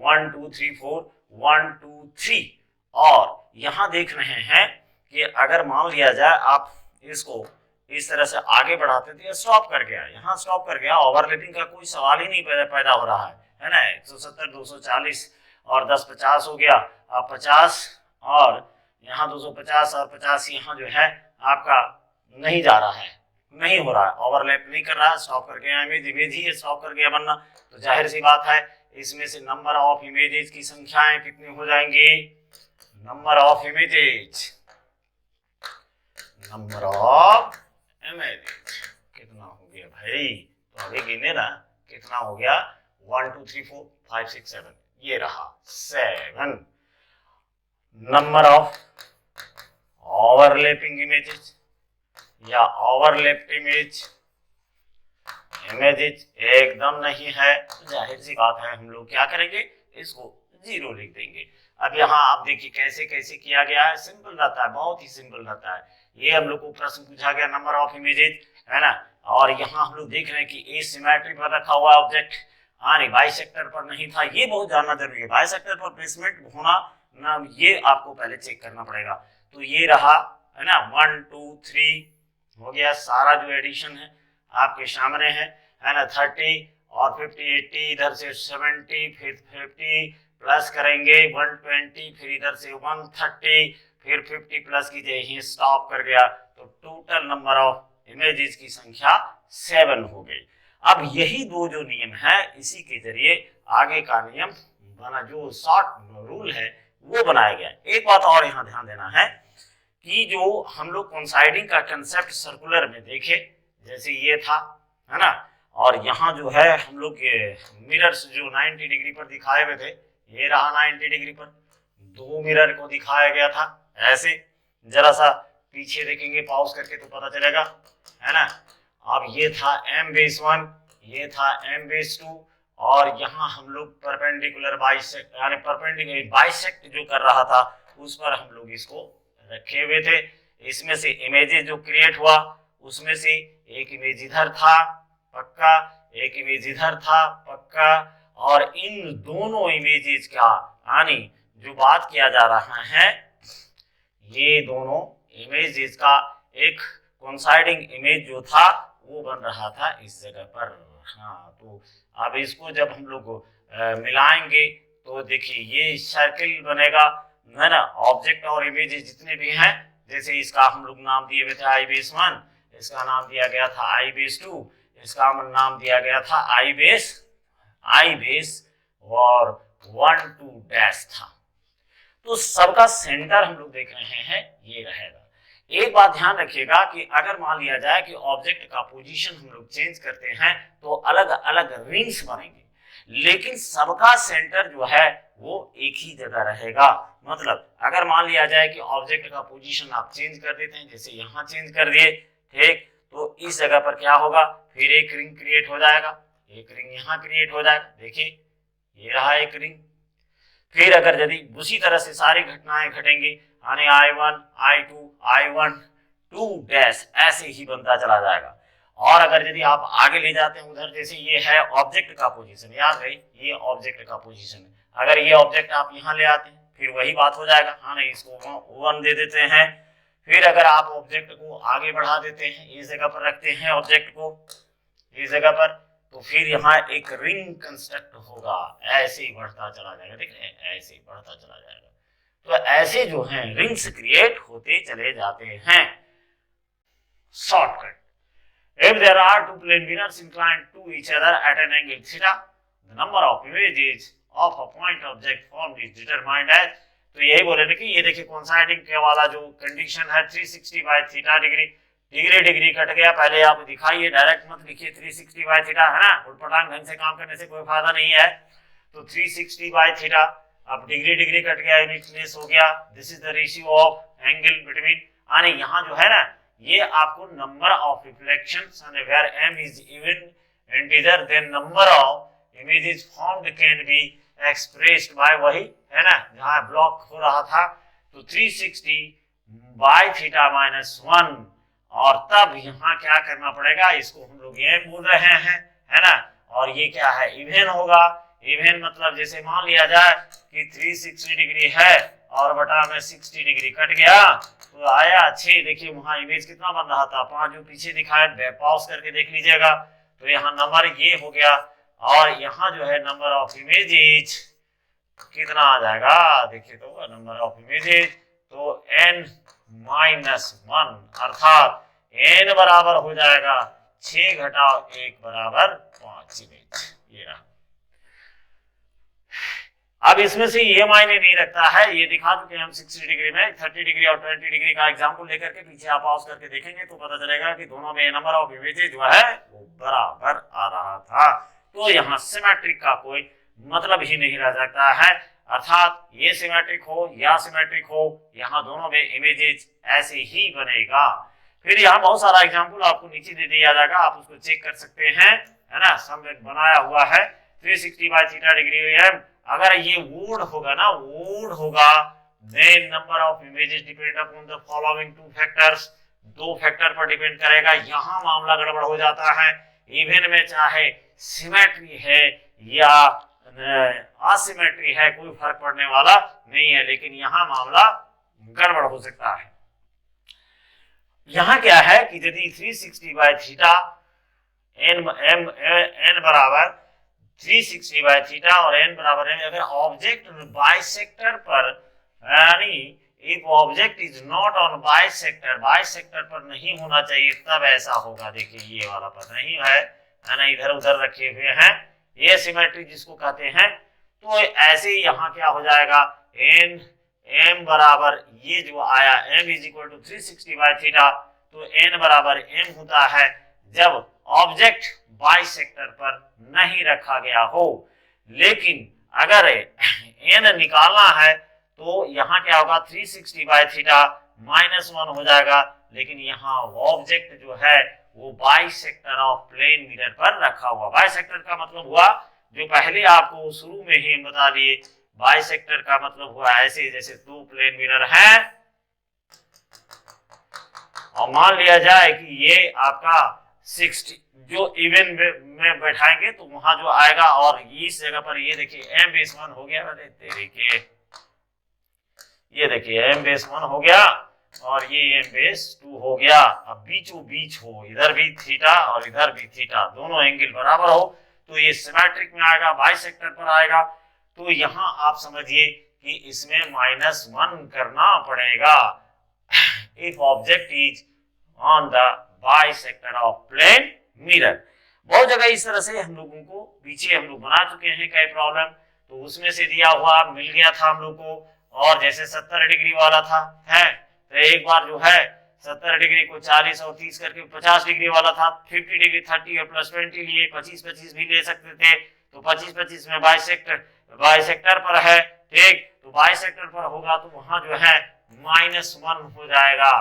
1 2 3 4 1 2 3, और यहाँ देख रहे हैं कि अगर मान लिया जाए आप इसको इस तरह से आगे बढ़ाते थे, स्टॉप कर गया, यहाँ स्टॉप कर गया, ओवरलैपिंग का कोई सवाल ही नहीं पैदा हो रहा है ना। 170 240 और 10 50 हो गया, अब 50 और यहाँ 250 और 50 यहाँ जो है आपका नहीं जा रहा है, नहीं हो रहा है, ओवरलैप नहीं कर रहा है, स्टॉप कर गया इमेज ही स्टॉप कर गया बनना। तो जाहिर सी बात है इसमें से नंबर ऑफ इमेजेस की संख्याएं कितनी हो जाएंगी, number of images, number of images कितना हो गया भाई, तो अभी गिने ना कितना हो गया 1 2 3 4 5 6 7, ये रहा 7 नंबर ऑफ ओवरलैपिंग इमेजेस या ओवरलैप्ड इमेजेस एकदम नहीं है तो जाहिर सी बात है हम लोग क्या करेंगे, इसको 0 लिख देंगे। अब यहाँ आप देखिए कैसे कैसे किया गया है, सिंपल रहता है, बहुत ही सिंपल रहता है। ये हम लोग को प्रश्न पूछा गया नंबर ऑफ इमेजेस, है ना, और यहाँ हम लोग देख रहे हैं कि एसिमेट्री पर रखा हुआ ऑब्जेक्ट, हाँ नहीं बाइसेक्टर पर नहीं था। ये बहुत जानना जरूरी है, बाइसेक्टर पर प्लेसमेंट होना ना, ये आपको पहले चेक करना पड़ेगा। तो ये रहा, है ना, 1 2 3 हो गया, सारा जो एडिशन है आपके सामने है ना, 30 और 50 80, इधर से 70, फिर 50 प्लस करेंगे 120, फिर इधर से 130, फिर 50 प्लस कीजिए, यही स्टॉप कर गया। तो टोटल नंबर ऑफ इमेजेस की संख्या 7 हो गई। अब यही दो जो नियम है, इसी के जरिए आगे का नियम बना, जो शॉर्ट रूल है वो बनाया गया। एक बात और यहाँ ध्यान देना है कि जो हम लोग कोइंसाइडिंग का कंसेप्ट सर्कुलर में देखे, जैसे ये था, है ना, और यहाँ जो है हम लोग मिरर्स जो 90 डिग्री पर दिखाए हुए थे, ये रहा 90 डिग्री पर, दो मिरर को दिखाया गया था ऐसे। जरा सा पीछे देखेंगे पॉज करके तो पता चलेगा, है ना। अब ये था m/1, ये था m/2, और यहाँ हम लोग परपेंडिकुलर बाइसेक्ट यानी परपेंडिकुलर बाइसेक्ट जो कर रहा था उस पर हम लोग इसको रखे हुए थे। इसमें से इमेजेस जो क्रिएट हुआ उसमें से एक इमेज इधर था पक्का, एक इमेज इधर था पक्का, और इन दोनों इमेजेस का यानी जो बात किया जा रहा है, ये दोनों इमेजेस का एक कोइंसाइडिंग इमेज जो था वो बन रहा था इस जगह पर। हाँ, तो अब इसको जब हम लोग मिलाएंगे तो देखिए ये सर्किल बनेगा, है ना। ऑब्जेक्ट और इमेजेस जितने भी हैं, जैसे इसका हम लोग नाम दिए हुए थे i/1, इसका नाम दिया गया था i/2, इसका नाम दिया गया था i/, और 1 2 डैश था। तो सबका सेंटर हम लोग देख रहे हैं ये रहेगा। एक बात ध्यान रखिएगा कि अगर मान लिया जाए कि ऑब्जेक्ट का पोजीशन हम लोग चेंज करते हैं तो अलग अलग रिंग्स बनेंगे, लेकिन सबका सेंटर जो है वो एक ही जगह रहेगा। मतलब अगर मान लिया जाए कि ऑब्जेक्ट का पोजीशन आप चेंज कर देते हैं, जैसे यहाँ चेंज कर दिए, ठीक, तो इस जगह पर क्या होगा, फिर एक रिंग क्रिएट हो जाएगा, एक रिंग यहाँ क्रिएट हो जाएगा, देखिए ये रहा एक रिंग। फिर अगर यदि उसी तरह से सारी घटनाएं घटेंगी, यानी i1 i2 i1 2 डैश ऐसे ही बनता चला जाएगा। और अगर यदि आप आगे ले जाते हैं उधर, जैसे ये है ऑब्जेक्ट का पोजीशन, याद रही ये ऑब्जेक्ट का पोजीशन है, अगर ये ऑब्जेक्ट आप यहाँ ले आते हैं फिर वही बात हो जाएगा, हाँ नहीं इसको 1 दे देते हैं। फिर अगर आप ऑब्जेक्ट को आगे बढ़ा देते हैं, इस जगह पर रखते हैं ऑब्जेक्ट को इस जगह पर, तो फिर यहाँ एक रिंग कंस्ट्रक्ट होगा, ऐसे ही बढ़ता चला जाएगा, देख रहे हैं ऐसे ही बढ़ता चला जाएगा। तो ऐसे जो हैं रिंग्स क्रिएट होते चले जाते हैं। Shortcut, if there are two plane mirrors inclined to each other at an angle theta, the number of images of a point object formed is determined as, तो यही बोले ना कि ये देखिए कोइंसाइडिंग के वाला जो कंडीशन है 360 by theta degree, degree degree cut गया, पहले आप दिखाइए, डायरेक्ट मत लिखिए 360 बाय थीटा, है ना, उल्टपटांग ढंग से काम करने से कोई फायदा नहीं है। तो 360 बाय थीटा, अब डिग्री डिग्री कट गया, यूनिट प्लेस हो गया, this is the ratio of angle between, यानी यहाँ जो है ना ये आपको number of reflections and where m is even integer then number of images formed can be expressed by, वही है ना जहाँ ब्लॉक हो रहा था, तो 360 बाय थीटा माइनस 1, और तब यहाँ क्या करना पड़ेगा, इसको हम लोग ये बोल रहे हैं, है ना, और ये क्या है इवन होगा। इवन मतलब जैसे मान लिया जाए कि 360 डिग्री है और बटा में 60 डिग्री कट गया तो आया 6, देखिए वहां इमेज कितना बन रहा था 5, जो पीछे दिखाया पॉज करके देख लीजिएगा, तो यहाँ नंबर ये हो गया, और यहाँ जो है नंबर ऑफ इमेजेज कितना आ जाएगा, देखिए तो नंबर ऑफ इमेजेज तो n-1, अर्थात n बराबर हो जाएगा 6 घटाओ 1 बराबर 5 इमेज, ये रहा। अब इसमें से ये मायने नहीं रखता है, ये दिखा चुके हम 60 डिग्री में, 30 डिग्री और 20 डिग्री का एग्जाम्पल लेकर के पीछे आप पॉज करके देखेंगे तो पता चलेगा कि दोनों में नंबर ऑफ इमेजेस जो है वो बराबर आ रहा था। तो यहाँ सिमेट्रिक का कोई मतलब ही नहीं रह सकता है। अर्थात ये सिमेट्रिक हो या सिमेट्रिक हो, यहाँ दोनों में इमेजेस ऐसे ही बनेगा। फिर यहाँ बहुत सारा एग्जाम्पल आपको नीचे दे दिया जाएगा, आप उसको चेक कर सकते हैं, है ना। सब बनाया हुआ है 360 बाय थीटा डिग्री है। अगर ये वुड होगा ना, वुड होगा, then number of images depend upon the following two factors, दो फैक्टर पर डिपेंड करेगा। यहाँ मामला गड़बड़ हो जाता है। इवन में चाहे सिमेट्री है या असिमेट्री है, कोई फर्क पड़ने वाला नहीं है, लेकिन यहाँ मामला गड़बड़ हो सकता है। यहाँ क्या है कि यदि 360 बाय थीटा n बराबर 360 बाय थीटा और n बराबर m, अगर ऑब्जेक्ट बाइसेक्टर पर, यानी एक object is not on bisector, bisector पर नहीं होना चाहिए, तब ऐसा होगा। देखिए ये वाला पर नहीं है ना, इधर उधर रखे हुए हैं, ये सिमेट्री जिसको कहते हैं। तो ऐसे ही यहाँ क्या हो जाएगा, n m बराबर ये जो आया m is equal to 360 by theta, तो n बराबर m होता है जब ऑब्जेक्ट बाइसेक्टर पर नहीं रखा गया हो। लेकिन अगर n निकालना है तो यहाँ क्या होगा, 360 बाय थीटा -1 हो जाएगा, लेकिन यहाँ ऑब्जेक्ट जो है वो बाइसेक्टर ऑफ प्लेन मिरर पर रखा हुआ। बाइसेक्टर का मतलब हुआ, जो पहले आपको शुरू में ही बता दिए, बाइसेक्टर का मतलब हुआ ऐसे जैसे दो प्लेन मिरर हैं और मान लिया जाए कि ये आपका 60 जो इवन में बैठाएंगे तो वहां जो आएगा, और इस जगह पर ये देखिए m-1 हो गया, तेरे के ये देखिए m-1 हो गया और ये m-2 हो गया। अब बीचों बीच हो, इधर भी थीटा और इधर भी थीटा, दोनों एंगल बराबर हो, तो ये सिमेट्रिक में आएगा, बाइसेक्टर पर आएगा। तो यहाँ आप समझिए कि इसमें -1 करना पड़ेगा if object is on the bisector of plane mirror. बहुत जगह इस तरह से हम लोगों को पीछे हम लोग बना चुके हैं कई प्रॉब्लम, तो उसमें से दिया हुआ मिल गया था हम लोग को। और जैसे 70 डिग्री वाला था, है तो एक बार जो है 70 डिग्री को 40 और 30 करके 50 डिग्री वाला था, 50 डिग्री 30 और +20 लिए 25-25 भी ले सकते थे। तो 25-25 में बाइसेक्टर पर है, ठीक, तो बाइसेक्टर पर होगा तो वहां जो है -1 हो जाएगा।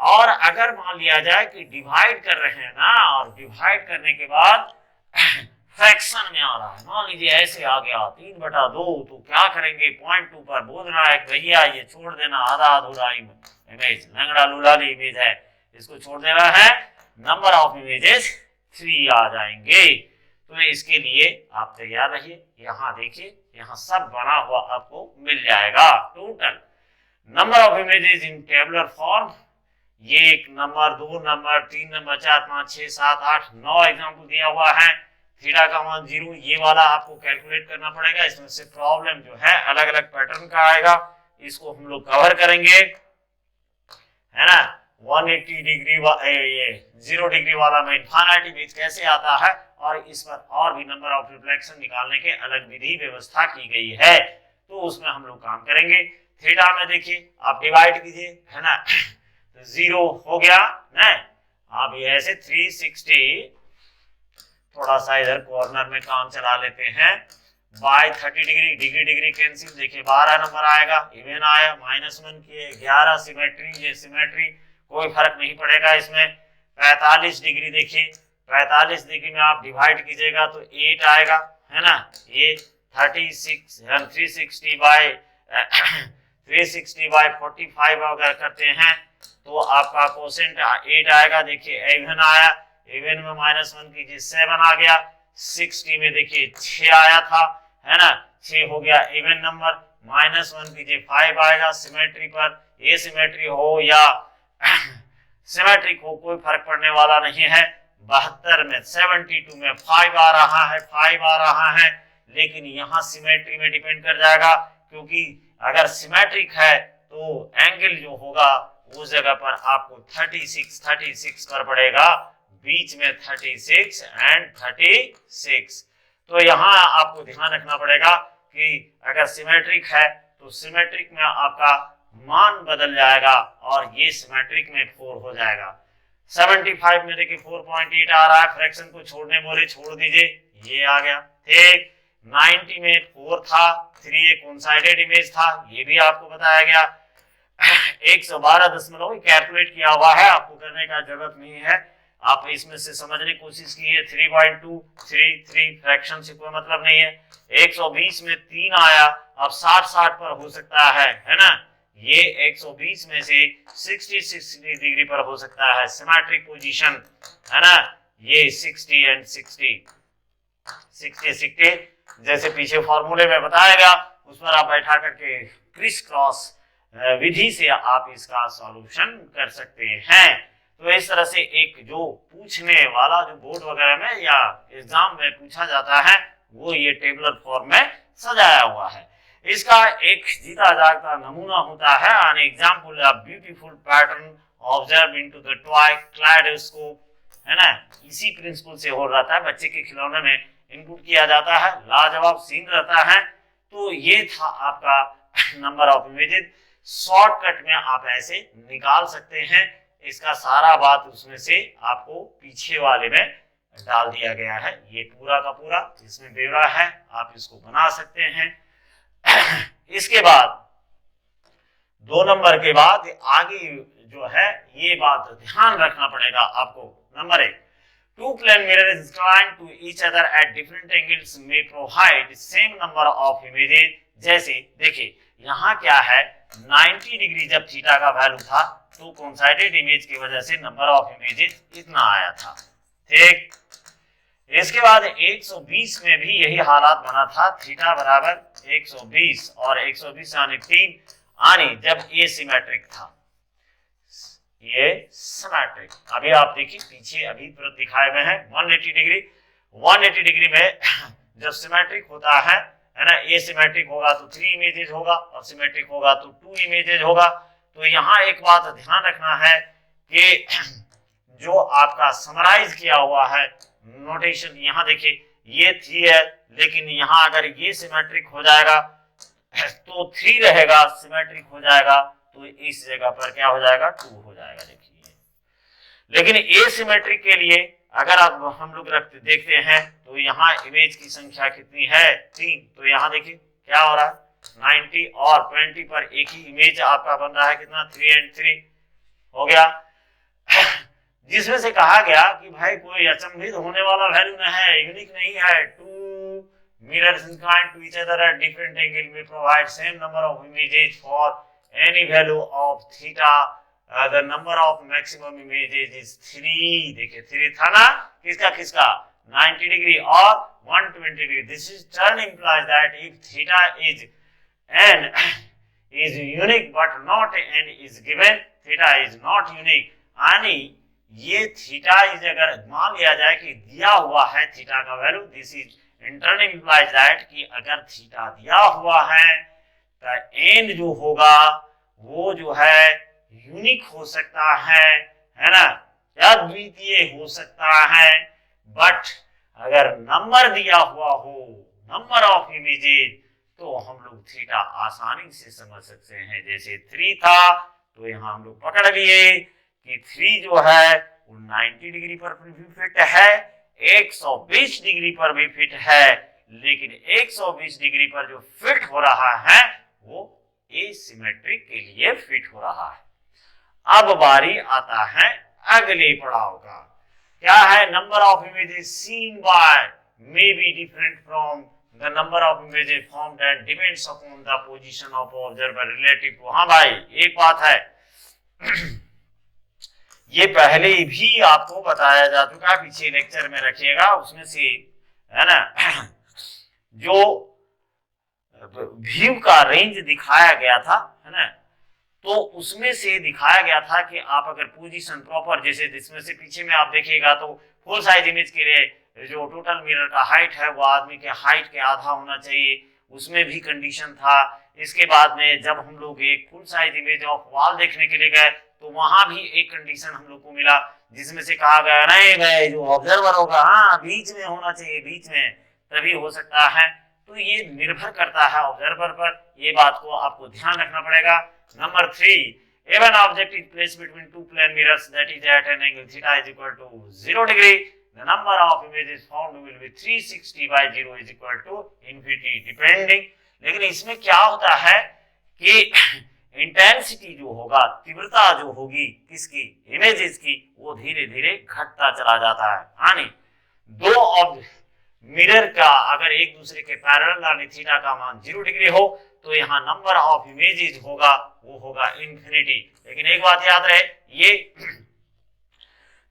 और अगर मान लिया जाए कि डिवाइड कर रहे हैं ना, और डिवाइड करने के बाद फ्रैक्शन में आ रहा है, मान लीजिए ऐसे आ गया 3/2, तो क्या करेंगे, 0.2 पर बोल रहा है भैया ये छोड़ देना, आधा अधूरा इमेज, लंगड़ा लूलाली इमेज है, इसको छोड़ देना है, नंबर ऑफ इमेजेस 3 आ जाएंगे। तो इसके लिए आप तैयार रहिए। यहाँ देखिए, यहाँ सब बना हुआ आपको मिल जाएगा। Total number of images in tabular form, ये 1 नंबर, 2 नंबर, 3 नंबर, 4, 5, 6, 7, 8, 9 एग्जाम्पल दिया हुआ है। थीटा का मान 0, ये वाला आपको कैलकुलेट करना पड़ेगा। इसमें से प्रॉब्लम जो है अलग अलग पैटर्न का आएगा, इसको हम लोग कवर करेंगे, है ना। 180 डिग्री ये 0 डिग्री वाला में इनफाइनाइट इमेज कैसे आता है, और इस पर और भी नंबर ऑफ रिफ्लेक्शन निकालने के अलग विधि व्यवस्था की गई है, तो उसमें हम लोग काम करेंगे। थीटा में देखिए आप डिवाइड कीजिए, है ना, तो 0 हो गया ना। आप ये ऐसे 360, थोड़ा सा इधर कॉर्नर में काम चला लेते हैं, by 30 degree, degree degree cancel, देखिए 12 नंबर आएगा, इवन आया, -1 किए, 11 सिमेट्री, ये सिमेट्री कोई फर्क नहीं पड़ेगा इसमें। 45 डिग्री देखिए, 45 डिग्री में आप डिवाइड कीजिएगा तो 8 आएगा, है ना। ये 360 बाय 45 अगर करते हैं तो आपका कोसेंट 8 आएगा। देखिए इवन आया, इवन में -1 कीजिए 7 आ गया, 60 में देखिए 6 आया था, है ना, 6 हो गया इवन नंबर, -1 कीजिए 5 आएगा। सिमेट्री पर, ये सिमेट्री हो या सिमेट्रिक हो कोई फर्क पड़ने वाला नहीं है। 72 में 72 में 5 आ रहा है, 5 आ रहा है, लेकिन यहाँ सिमेट्री में डिपेंड कर जाएगा, क्योंकि अगर सिमेट्रिक है तो एंगल जो होगा उस जगह पर आपको 36 कर पड़ेगा, बीच में 36 एंड 36। तो यहाँ आपको ध्यान रखना पड़ेगा कि अगर सिमेट्रिक है तो सिमेट्रिक में आपका मान बदल जाएगा और ये सिमेट्रिक में 4 हो जाएगा। 75 में देखिए 4.8 आ रहा है, फ्रैक्शन को छोड़ने बोले छोड़ दीजिए, ये आ गया, ठीक। 90 में 4 था, 3 एक कोइंसाइडेड इमेज था, ये भी आपको बताया गया। 112 कैलकुलेट किया हुआ है, आपको करने का जरूरत नहीं है, आप इसमें से समझने की कोशिश कीजिए। 3.233 फ्रैक्शन से कोई मतलब नहीं है। 120 में 3 आया, अब 60 पर हो सकता है ना, ये 120 में से 60 डिग्री पर हो सकता है, सिमेट्रिक पोजीशन है ना, ये 60 एंड 60 जैसे पीछे फॉर्मूले में बताया गया, उस पर आप बैठा करके क्रिस क्रॉस विधि से आप इसका सॉल्यूशन कर सकते हैं। तो इस तरह से एक जो पूछने वाला जो बोर्ड वगैरह में या एग्जाम में पूछा जाता है वो ये टेबलर फॉर्म में सजाया हुआ है। इसका एक जीता जागता नमूना होता है, an example a beautiful pattern observe into the toy kaleidoscope, है ना, इसी प्रिंसिपल से हो रहा है, बच्चे के खिलौने में इनपुट किया जाता है, लाजवाब सीन रहता है। तो ये था आपका नंबर ऑफ इमेजेस, शॉर्टकट में आप ऐसे निकाल सकते हैं, इसका सारा बात उसमें से आपको पीछे वाले में डाल दिया गया है, ये पूरा का पूरा इसमें ब्यौरा है, आप इसको बना सकते हैं। इसके बाद 2 नंबर के बाद आगे जो है ये बात ध्यान रखना पड़ेगा आपको। Number 1, two plane mirrors inclined to each other at different angles may provide same number of images। जैसे देखिए यहाँ क्या है, 90 डिग्री जब थीटा का वैल्यू था तो कोइंसाइडेड इमेज की वजह से नंबर ऑफ इमेजेस इतना आया था, ठीक। इसके बाद 120 में भी यही हालात बना था, थीटा बराबर 120 और 120 यानी 3 यानी जब ये सिमेट्रिक था, ये सिमेट्रिक। अभी आप देखिए पीछे अभी दिखाए हुए हैं 180 डिग्री, 180 डिग्री में जब सिमेट्रिक होता है ना, ये सिमेट्रिक होगा तो 3 इमेजेस होगा और सिमेट्रिक होगा तो 2 इमेजेस होगा। तो यहाँ एक बात ध्यान रखना है कि जो आपका समराइज किया हुआ है नोटेशन, यहाँ देखिए ये 3 है, लेकिन यहाँ अगर ये सिमेट्रिक हो जाएगा तो 3 रहेगा, सिमेट्रिक हो जाएगा तो इस जगह पर क्या हो जाएगा, 2 हो जाएगा, देखिए। लेकिन एसिमेट्रिक के लिए अगर आप हम लोग देखते हैं तो यहाँ इमेज की संख्या कितनी है, 3, तो यहाँ देखिए क्या हो रहा है, 90 और 20 पर एक ही इमेज आपका बन रहा है, कितना, 3 and 3 हो गया। जिसमें से कहा गया कि भाई कोई अचंभित होने वाला वैल्यू न है, यूनिक नहीं है। 2 mirrors inclined to each other at different angle may provide same number of images for any value of theta। the number of maximum images is 3। देखिए 3 था ना, किसका किसका, 90 डिग्री और 120 degree. This is turn implies that if theta is n is unique but not n is given, theta is not unique, यानी ये थीटा इज अगर मान लिया जाए कि दिया हुआ है थीटा का value, this is internal implies that कि अगर थीटा दिया हुआ है तो एन जो होगा वो जो है यूनिक हो सकता है ना, या द्वितीय हो सकता है। बट अगर नंबर दिया हुआ हो, नंबर ऑफ इमेजेस, तो हम लोग थीटा आसानी से समझ सकते हैं। जैसे 3 था तो यहाँ हम लोग पकड़ लिए कि 3 जो है वो 90 डिग्री पर भी फिट है, 120 डिग्री पर भी फिट है, लेकिन 120 डिग्री पर जो फिट हो रहा है वो एसिमेट्रिक के लिए फिट हो रहा है। अब बारी आता है अगले पड़ाव का, क्या है, number of images seen by may be different from the number of images formed and depends upon the position of observer relative to. हाँ भाई एक बात है, ये पहले भी आपको बताया जा चुका, पीछे लेक्चर में रखिएगा, उसमें से है ना जो व्यू का रेंज दिखाया गया था, है ना, तो उसमें से दिखाया गया था कि आप अगर पोजीशन प्रॉपर, जैसे इसमें से पीछे में आप देखिएगा तो फुल साइज इमेज के लिए जो टोटल मिरर का हाइट है वो आदमी के हाइट के आधा होना चाहिए, उसमें भी कंडीशन था। इसके बाद में जब हम लोग एक full size image of wall देखने के लिए गए तो वहां भी एक कंडीशन हम लोग को मिला, जिसमें से कहा गया नहीं भाई जो ऑब्जर्वर होगा हाँ बीच में होना चाहिए, बीच में तभी हो सकता है। तो ये निर्भर करता है ऑब्जर्वर पर, ये बात को आपको ध्यान रखना पड़ेगा। Number 3, if an object is placed between two plane mirrors that is at an angle theta is equal to 0 degree, the number of images found will be 360 by 0 is equal to infinity depending। लेकिन इसमें क्या होता है कि इंटेंसिटी जो होगा, तीव्रता जो होगी किसकी, इमेजेस की, वो धीरे धीरे घटता चला जाता है। यानी दो ऑब्जेक्ट मिरर का अगर एक दूसरे के पैरेलल यानी थीटा का मान 0 डिग्री हो तो यहाँ नंबर ऑफ इमेजेस होगा वो होगा इंफिनिटी। लेकिन एक बात याद रहे, ये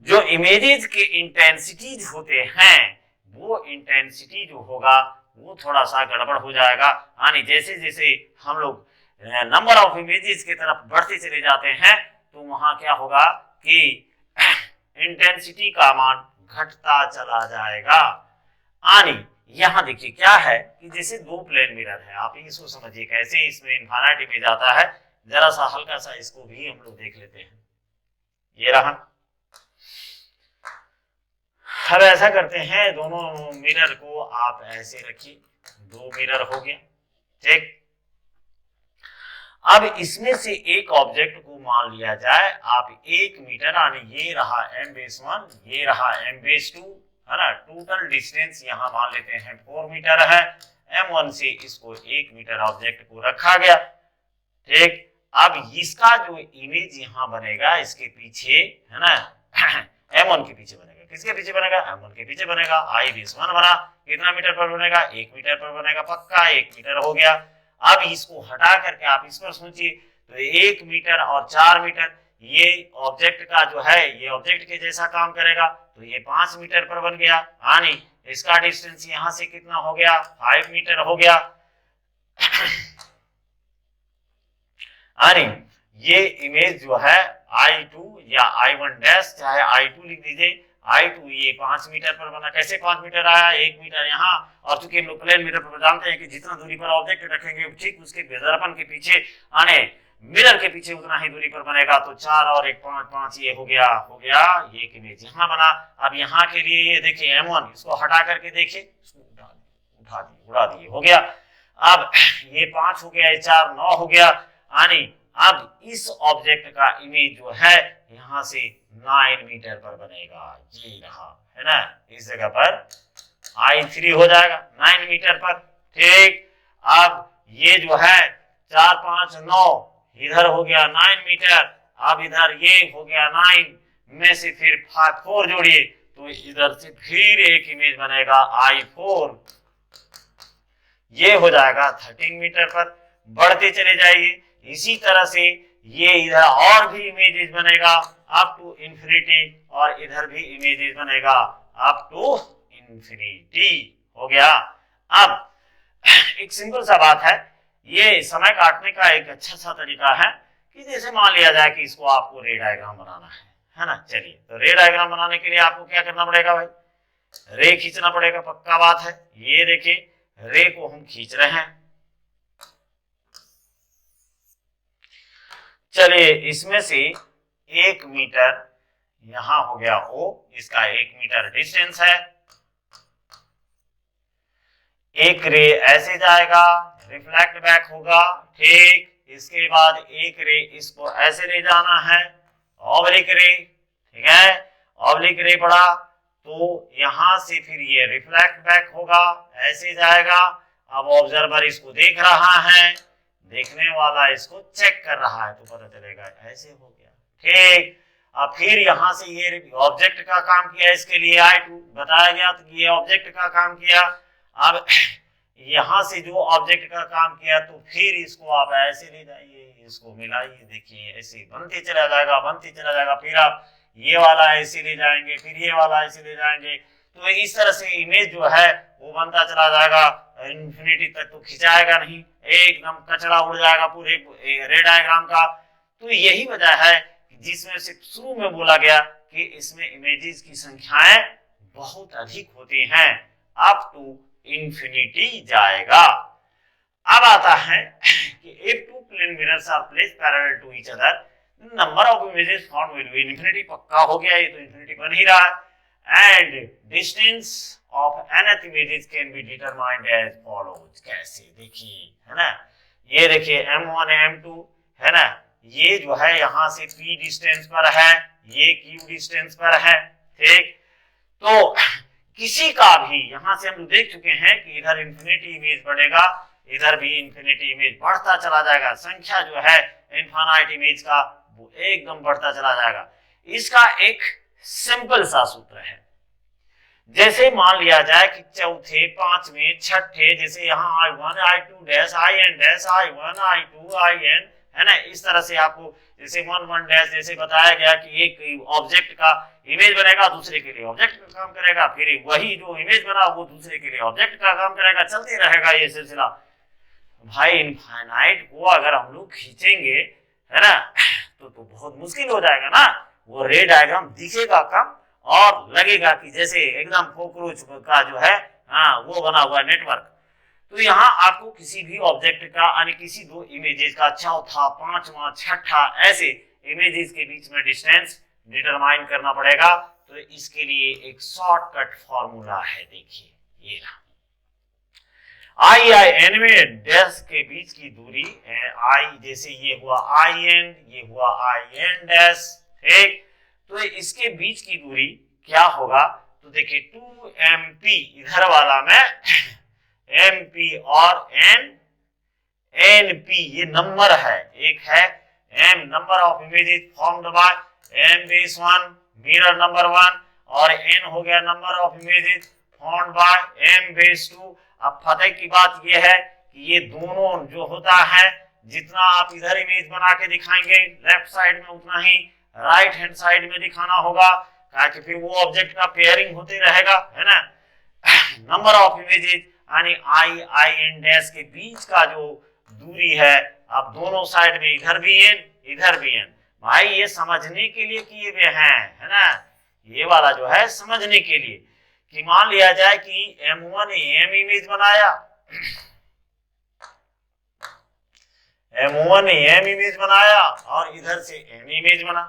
जो इमेजेस के इंटेंसिटीज होते हैं वो इंटेंसिटी जो होगा वो थोड़ा सा गड़बड़ हो जाएगा। यानी जैसे जैसे हम लोग नंबर ऑफ इमेजेस की तरफ बढ़ते चले जाते हैं तो वहां क्या होगा कि इंटेंसिटी का मान घटता चला जाएगा। यानी यहाँ देखिए क्या है कि जैसे दो प्लेन मिरर है, आप इसको समझिए कैसे इसमें इनफाइनाइट इमेज आता है। जरा सा हल्का सा इसको भी हम लोग देख लेते हैं। ये रहा, अब ऐसा करते हैं दोनों मिरर को आप ऐसे रखिए, दो मिरर हो गया, ठीक। अब इसमें से एक ऑब्जेक्ट को मान लिया जाए आप 1 मीटर, यानी ये रहा m/1, ये रहा m/2, है ना। टोटल डिस्टेंस यहाँ मान लेते हैं 4 मीटर है। m1 से इसको 1 मीटर ऑब्जेक्ट को रखा गया, ठीक। अब इसका जो इमेज यहाँ बनेगा इसके पीछे, है ना, m1 के पीछे बनेगा। किसके पीछे बनेगा? m1 के पीछे बनेगा। i/1 बना, कितना मीटर पर बनेगा? 1 मीटर पर बनेगा, पक्का 1 मीटर हो गया। अब इसको हटा करके आप इस पर सोचिए तो 1 मीटर और 4 मीटर, ये ऑब्जेक्ट का जो है ये ऑब्जेक्ट के जैसा काम करेगा तो ये 5 मीटर पर बन गया। यानी इसका डिस्टेंस यहां से कितना हो गया? 5 मीटर हो गया। यानी ये इमेज जो है I2 या I1 डैश, चाहे I2 लिख दीजिए, I2 ये 5 मीटर पर बना। कैसे 5 मीटर आया? 1 मीटर यहाँ, और चूंकि हम लोग प्लेन मिरर पर जानते हैं कि जितना दूरी पर ऑब्जेक्ट रखेंगे ठीक उसके दर्पण के पीछे आने मिरर के पीछे उतना ही दूरी पर बनेगा। तो 4 और 1 5 5 ये हो गया ये एक इमेज यहाँ बना। अब यहाँ के लिए ये देखिए m1, इसको हटा करके देखिए, इसको उठा दिए उड़ा दिए, हो गया। अब ये 5 हो गया, ये 4 9 हो गया। यानी अब इस ऑब्जेक्ट का इमेज जो है यहाँ से 9 मीटर पर बनेगा, ये रहा, है ना। इस जगह पर I3 हो जाएगा 9 मीटर पर, ठीक। अब ये जो है 4 5 9 इधर हो गया 9 मीटर। अब इधर ये हो गया 9 में से फिर 4 जोड़िए तो इधर से फिर एक इमेज बनेगा I4, ये हो जाएगा 13 मीटर पर। बढ़ते चले जाइए, इसी तरह से ये इधर और भी इमेजेस बनेगा अप टू इंफिनिटी, और इधर भी इमेजेस बनेगा अप टू इंफिनिटी, हो गया। अब एक सिंपल सा बात है, ये समय काटने का एक अच्छा सा तरीका है कि जैसे मान लिया जाए कि इसको आपको रे डायग्राम बनाना है ना। चलिए, तो रे डायग्राम बनाने के लिए आपको क्या करना पड़ेगा भाई? रे खींचना पड़ेगा, पक्का बात है। ये देखिए रे को हम खींच रहे हैं। चलिए, इसमें से 1 मीटर यहां हो गया O, इसका 1 मीटर डिस्टेंस है। एक रे ऐसे जाएगा, रिफ्लेक्ट बैक होगा, ठीक। इसके बाद एक रे इसको ऐसे ले जाना है, ऑब्लिक रे, ठीक है। ऑब्लिक रे पड़ा तो यहां से फिर ये रिफ्लेक्ट बैक होगा, ऐसे जाएगा। अब ऑब्जर्वर इसको देख रहा है, देखने वाला इसको चेक कर रहा है, तो पता चलेगा ऐसे हो गया, ठीक। अब फिर यहां से ये ऑब्जेक्ट का काम किया, इसके लिए I2 बताया गया, तो ये ऑब्जेक्ट का काम किया। अब यहां से जो ऑब्जेक्ट का काम किया तो फिर इसको आप ऐसे ले जाइए, इसको मिलाइए, देखिए ऐसे बनते चला जाएगा, बनते चला जाएगा। फिर आप ये वाला ऐसे ले जाएंगे, फिर ये वाला ऐसे ले जाएंगे, तो इस तरह से इमेज जो है वो बनता चला जाएगा। इंफिनिटी तक तो खिंचाएगा नहीं, एकदम कचरा उड़ जाएगा पूरे रे डायग्राम का। तो यही वजह है जिसमें से शुरू में बोला गया कि इसमें इमेजेस की संख्याएं बहुत अधिक होती हैं, अप टू इंफिनिटी जाएगा। अब आता है कि if two plane mirrors are placed parallel to each other, number of images found will be infinity, पक्का हो गया, ये तो इंफिनिटी बन ही रहा है। and distance of nth images can be determined as follows, कैसे देखिए, है ना। ये देखिए m1 m2 है ना, ये जो है यहाँ से p डिस्टेंस पर है, ये q डिस्टेंस पर है, ठीक। तो किसी का भी यहां से हम देख चुके हैं कि इधर इंफिनिटी इमेज बढ़ेगा, इधर भी इंफिनिटी इमेज बढ़ता चला जाएगा, संख्या जो है इनफाइनाइट इमेज का वो एकदम बढ़ता चला जाएगा। इसका एक सिंपल सा सूत्र है, जैसे मान लिया जाए कि चौथे, पांचवें, छठे, जैसे यहाँ I1 I2 dash IN dash I1 I2 IN है ना, इस तरह से आपको जैसे 1 डैश जैसे बताया गया कि एक ऑब्जेक्ट का इमेज बनेगा, दूसरे के लिए ऑब्जेक्ट का काम करेगा, फिर वही जो इमेज बना वो दूसरे के लिए ऑब्जेक्ट का काम करेगा, चलते रहेगा ये सिलसिला। भाई इनफाइनाइट को अगर हम लोग खींचेंगे है ना तो बहुत मुश्किल हो जाएगा ना, वो रे डायग्राम दिखेगा कम और लगेगा कि जैसे एकदम कॉकरोच का जो है वो बना हुआ नेटवर्क। तो यहाँ आपको किसी भी ऑब्जेक्ट का यानी किसी दो इमेजेस का चौथा, पांचवा, छठा ऐसे इमेजेस के बीच में डिस्टेंस डिटरमाइन करना पड़ेगा। तो इसके लिए एक शॉर्टकट फॉर्मूला है, देखिए ये IIN में डैश के बीच की दूरी I, जैसे ये हुआ IN, ये हुआ IN डैश, ठीक। तो इसके बीच की दूरी क्या होगा, तो देखिए 2MP इधर वाला में MP और NP ये नंबर है, एक है M number of images formed by M base 1 mirror number 1 और N हो गया number of images formed by M base 2। अब पता की बात ये है कि ये दोनों जो होता है, जितना आप इधर इमेज बना के दिखाएंगे लेफ्ट साइड में उतना ही राइट हैंड साइड में दिखाना होगा, ताकि फिर वो ऑब्जेक्ट का पेयरिंग होते रहेगा, है ना। नंबर ऑफ इमेजेस यानी IN डैश के बीच का जो दूरी है, अब दोनों साइड में इधर भी N इधर भी N, भाई ये समझने के लिए किए हुए हैं, है ना। ये वाला जो है समझने के लिए कि मान लिया जाए कि M1 ने M इमेज बनाया, M1 ने M इमेज बनाया और इधर से M इमेज बना,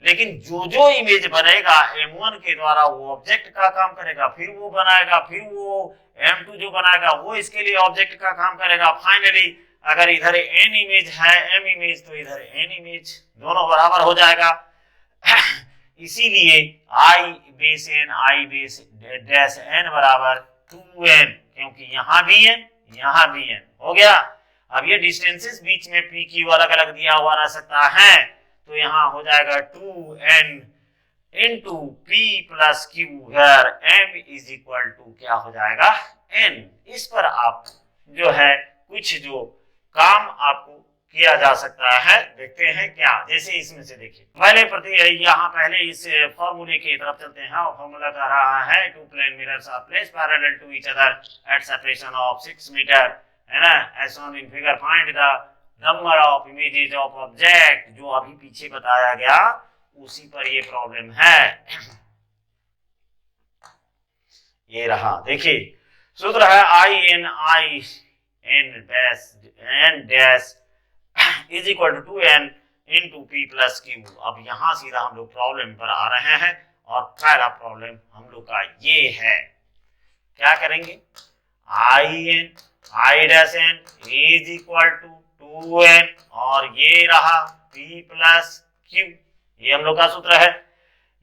लेकिन जो इमेज बनेगा M1 के द्वारा वो ऑब्जेक्ट का काम करेगा, फिर वो बनाएगा, फिर वो M2 जो बनाएगा वो इसके लिए ऑब्जेक्ट का काम करेगा। फाइनली अगर इधर N इमेज है M इमेज तो इधर N इमेज, दोनों बराबर हो जाएगा। इसीलिए I base N I base dash N बराबर 2N, क्योंकि यहाँ भी N यहाँ भी N हो गया। अब ये डिस्टेंसेस बीच में P Q अलग अलग दिया हुआ रह सकता है, तो यहाँ हो जाएगा 2N into P plus Q where M is equal to क्या हो जाएगा N। इस पर आप जो है कुछ जो काम आपको किया जा सकता है, देखते हैं क्या। जैसे इसमें से देखिए पहले इस फॉर्मूले की तरफ चलते हैं और फॉर्मूला कह रहा है two plane mirrors are placed parallel to each other at separation of 6 meter, है ना। As shown in figure find the number of images of object, जो अभी पीछे बताया गया उसी पर ये प्रॉब्लम है। ये रहा, देखिए सूत्र है IN dash is equal to 2N into P plus Q। अब यहाँ सीधा हम लोग प्रॉब्लम पर आ रहे हैं और पहला प्रॉब्लम हम लोग का ये है, क्या करेंगे, I dash N is equal to 2N और ये रहा P प्लस Q, ये हम लोग का सूत्र है।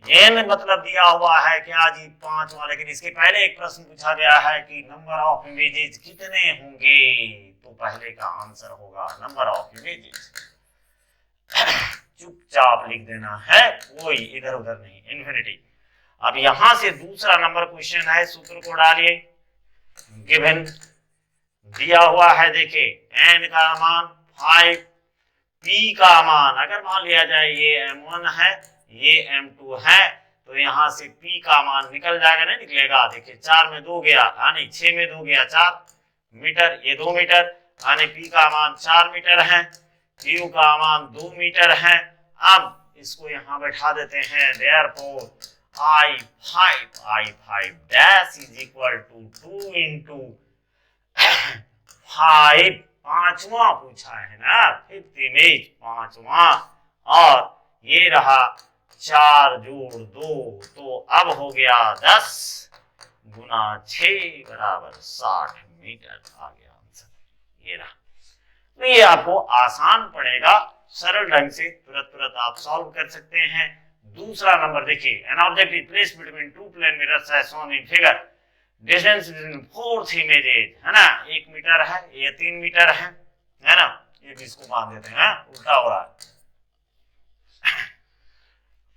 N मतलब दिया हुआ है क्या जी 5, लेकिन इसके पहले एक प्रश्न पूछा गया है कि नंबर ऑफ इमेजेस कितने होंगे, तो पहले का आंसर होगा नंबर ऑफ इमेजेस। चुपचाप लिख देना है, कोई इधर उधर नहीं, इन्फिनिटी। अब यहां से दूसरा नंबर क्वेश्चन है, सूत्र को डालिए, गिवन दिया हुआ है, देखिए N का मान 5, P का मान अगर मान लिया जाए ये M1 है ये M2 है, तो यहाँ से P का मान निकल जाएगा, नहीं निकलेगा, देखिए 4 में 2 गया, यानी 6 में 2 गया 4 मीटर, ये 2 मीटर, यानी P का मान 4 मीटर है, Q का मान 2 मीटर है। अब इसको यहाँ बैठा देते हैं, therefore I5 dash is equal to 2 into 5, पांचवा पूछा है ना, 5th इमेज पांचवा, और ये रहा 4 जोड़ 2, तो अब हो गया 10 गुना 6 बराबर 60 मीटर, आ गया आंसर, ये रहा। तो ये आपको आसान पड़ेगा, सरल ढंग से तुरंत आप सॉल्व कर सकते हैं। दूसरा नंबर देखिए, an object is placed between two plane mirrors as shown in figure, distance between fourth images, है ना, 1 मीटर है, ये 3 मीटर है ना, ये भी इसको मान देते हैं, उल्टा हो रहा है।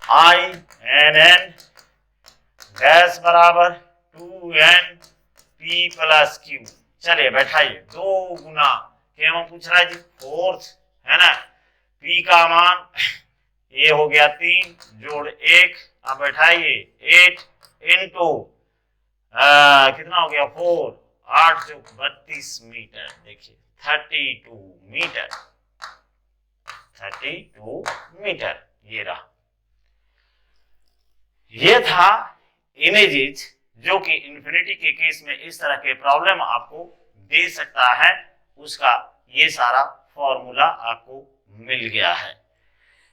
आई एन एन डैश बराबर 2n p प्लस क्यू। चलिए बैठाइए, 2 गुना क्या पूछ रहा है जी, फोर्थ, है ना, p का मान ये हो गया 3 जोड़ 1, अब बैठाइए 8 इंटू कितना हो गया 4, 8 जो 32 मीटर, देखिए 32 मीटर, 32 मीटर ये रहा। ये था इमेजेस जो कि इन्फिनिटी के केस में इस तरह के प्रॉब्लम आपको दे सकता है, उसका ये सारा फॉर्मूला आपको मिल गया है।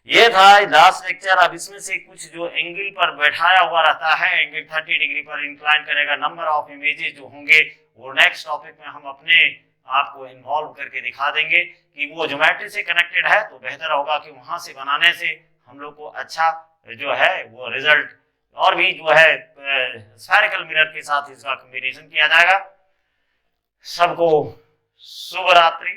ये था लास्ट लेक्चर। अब इसमें से कुछ जो एंगल पर बैठाया हुआ रहता है, एंगल 30 डिग्री पर इंक्लाइन करेगा, नंबर ऑफ इमेजेस जो होंगे वो नेक्स्ट टॉपिक में हम अपने आपको इन्वॉल्व करके दिखा देंगे कि वो ज्योमेट्री से कनेक्टेड है तो बेहतर होगा कि वहां से बनाने से हम लोग को अच्छा जो है वो रिजल्ट, और भी जो है स्फेरिकल मिरर के साथ इसका कॉम्बिनेशन किया जाएगा। सबको शुभ रात्रि।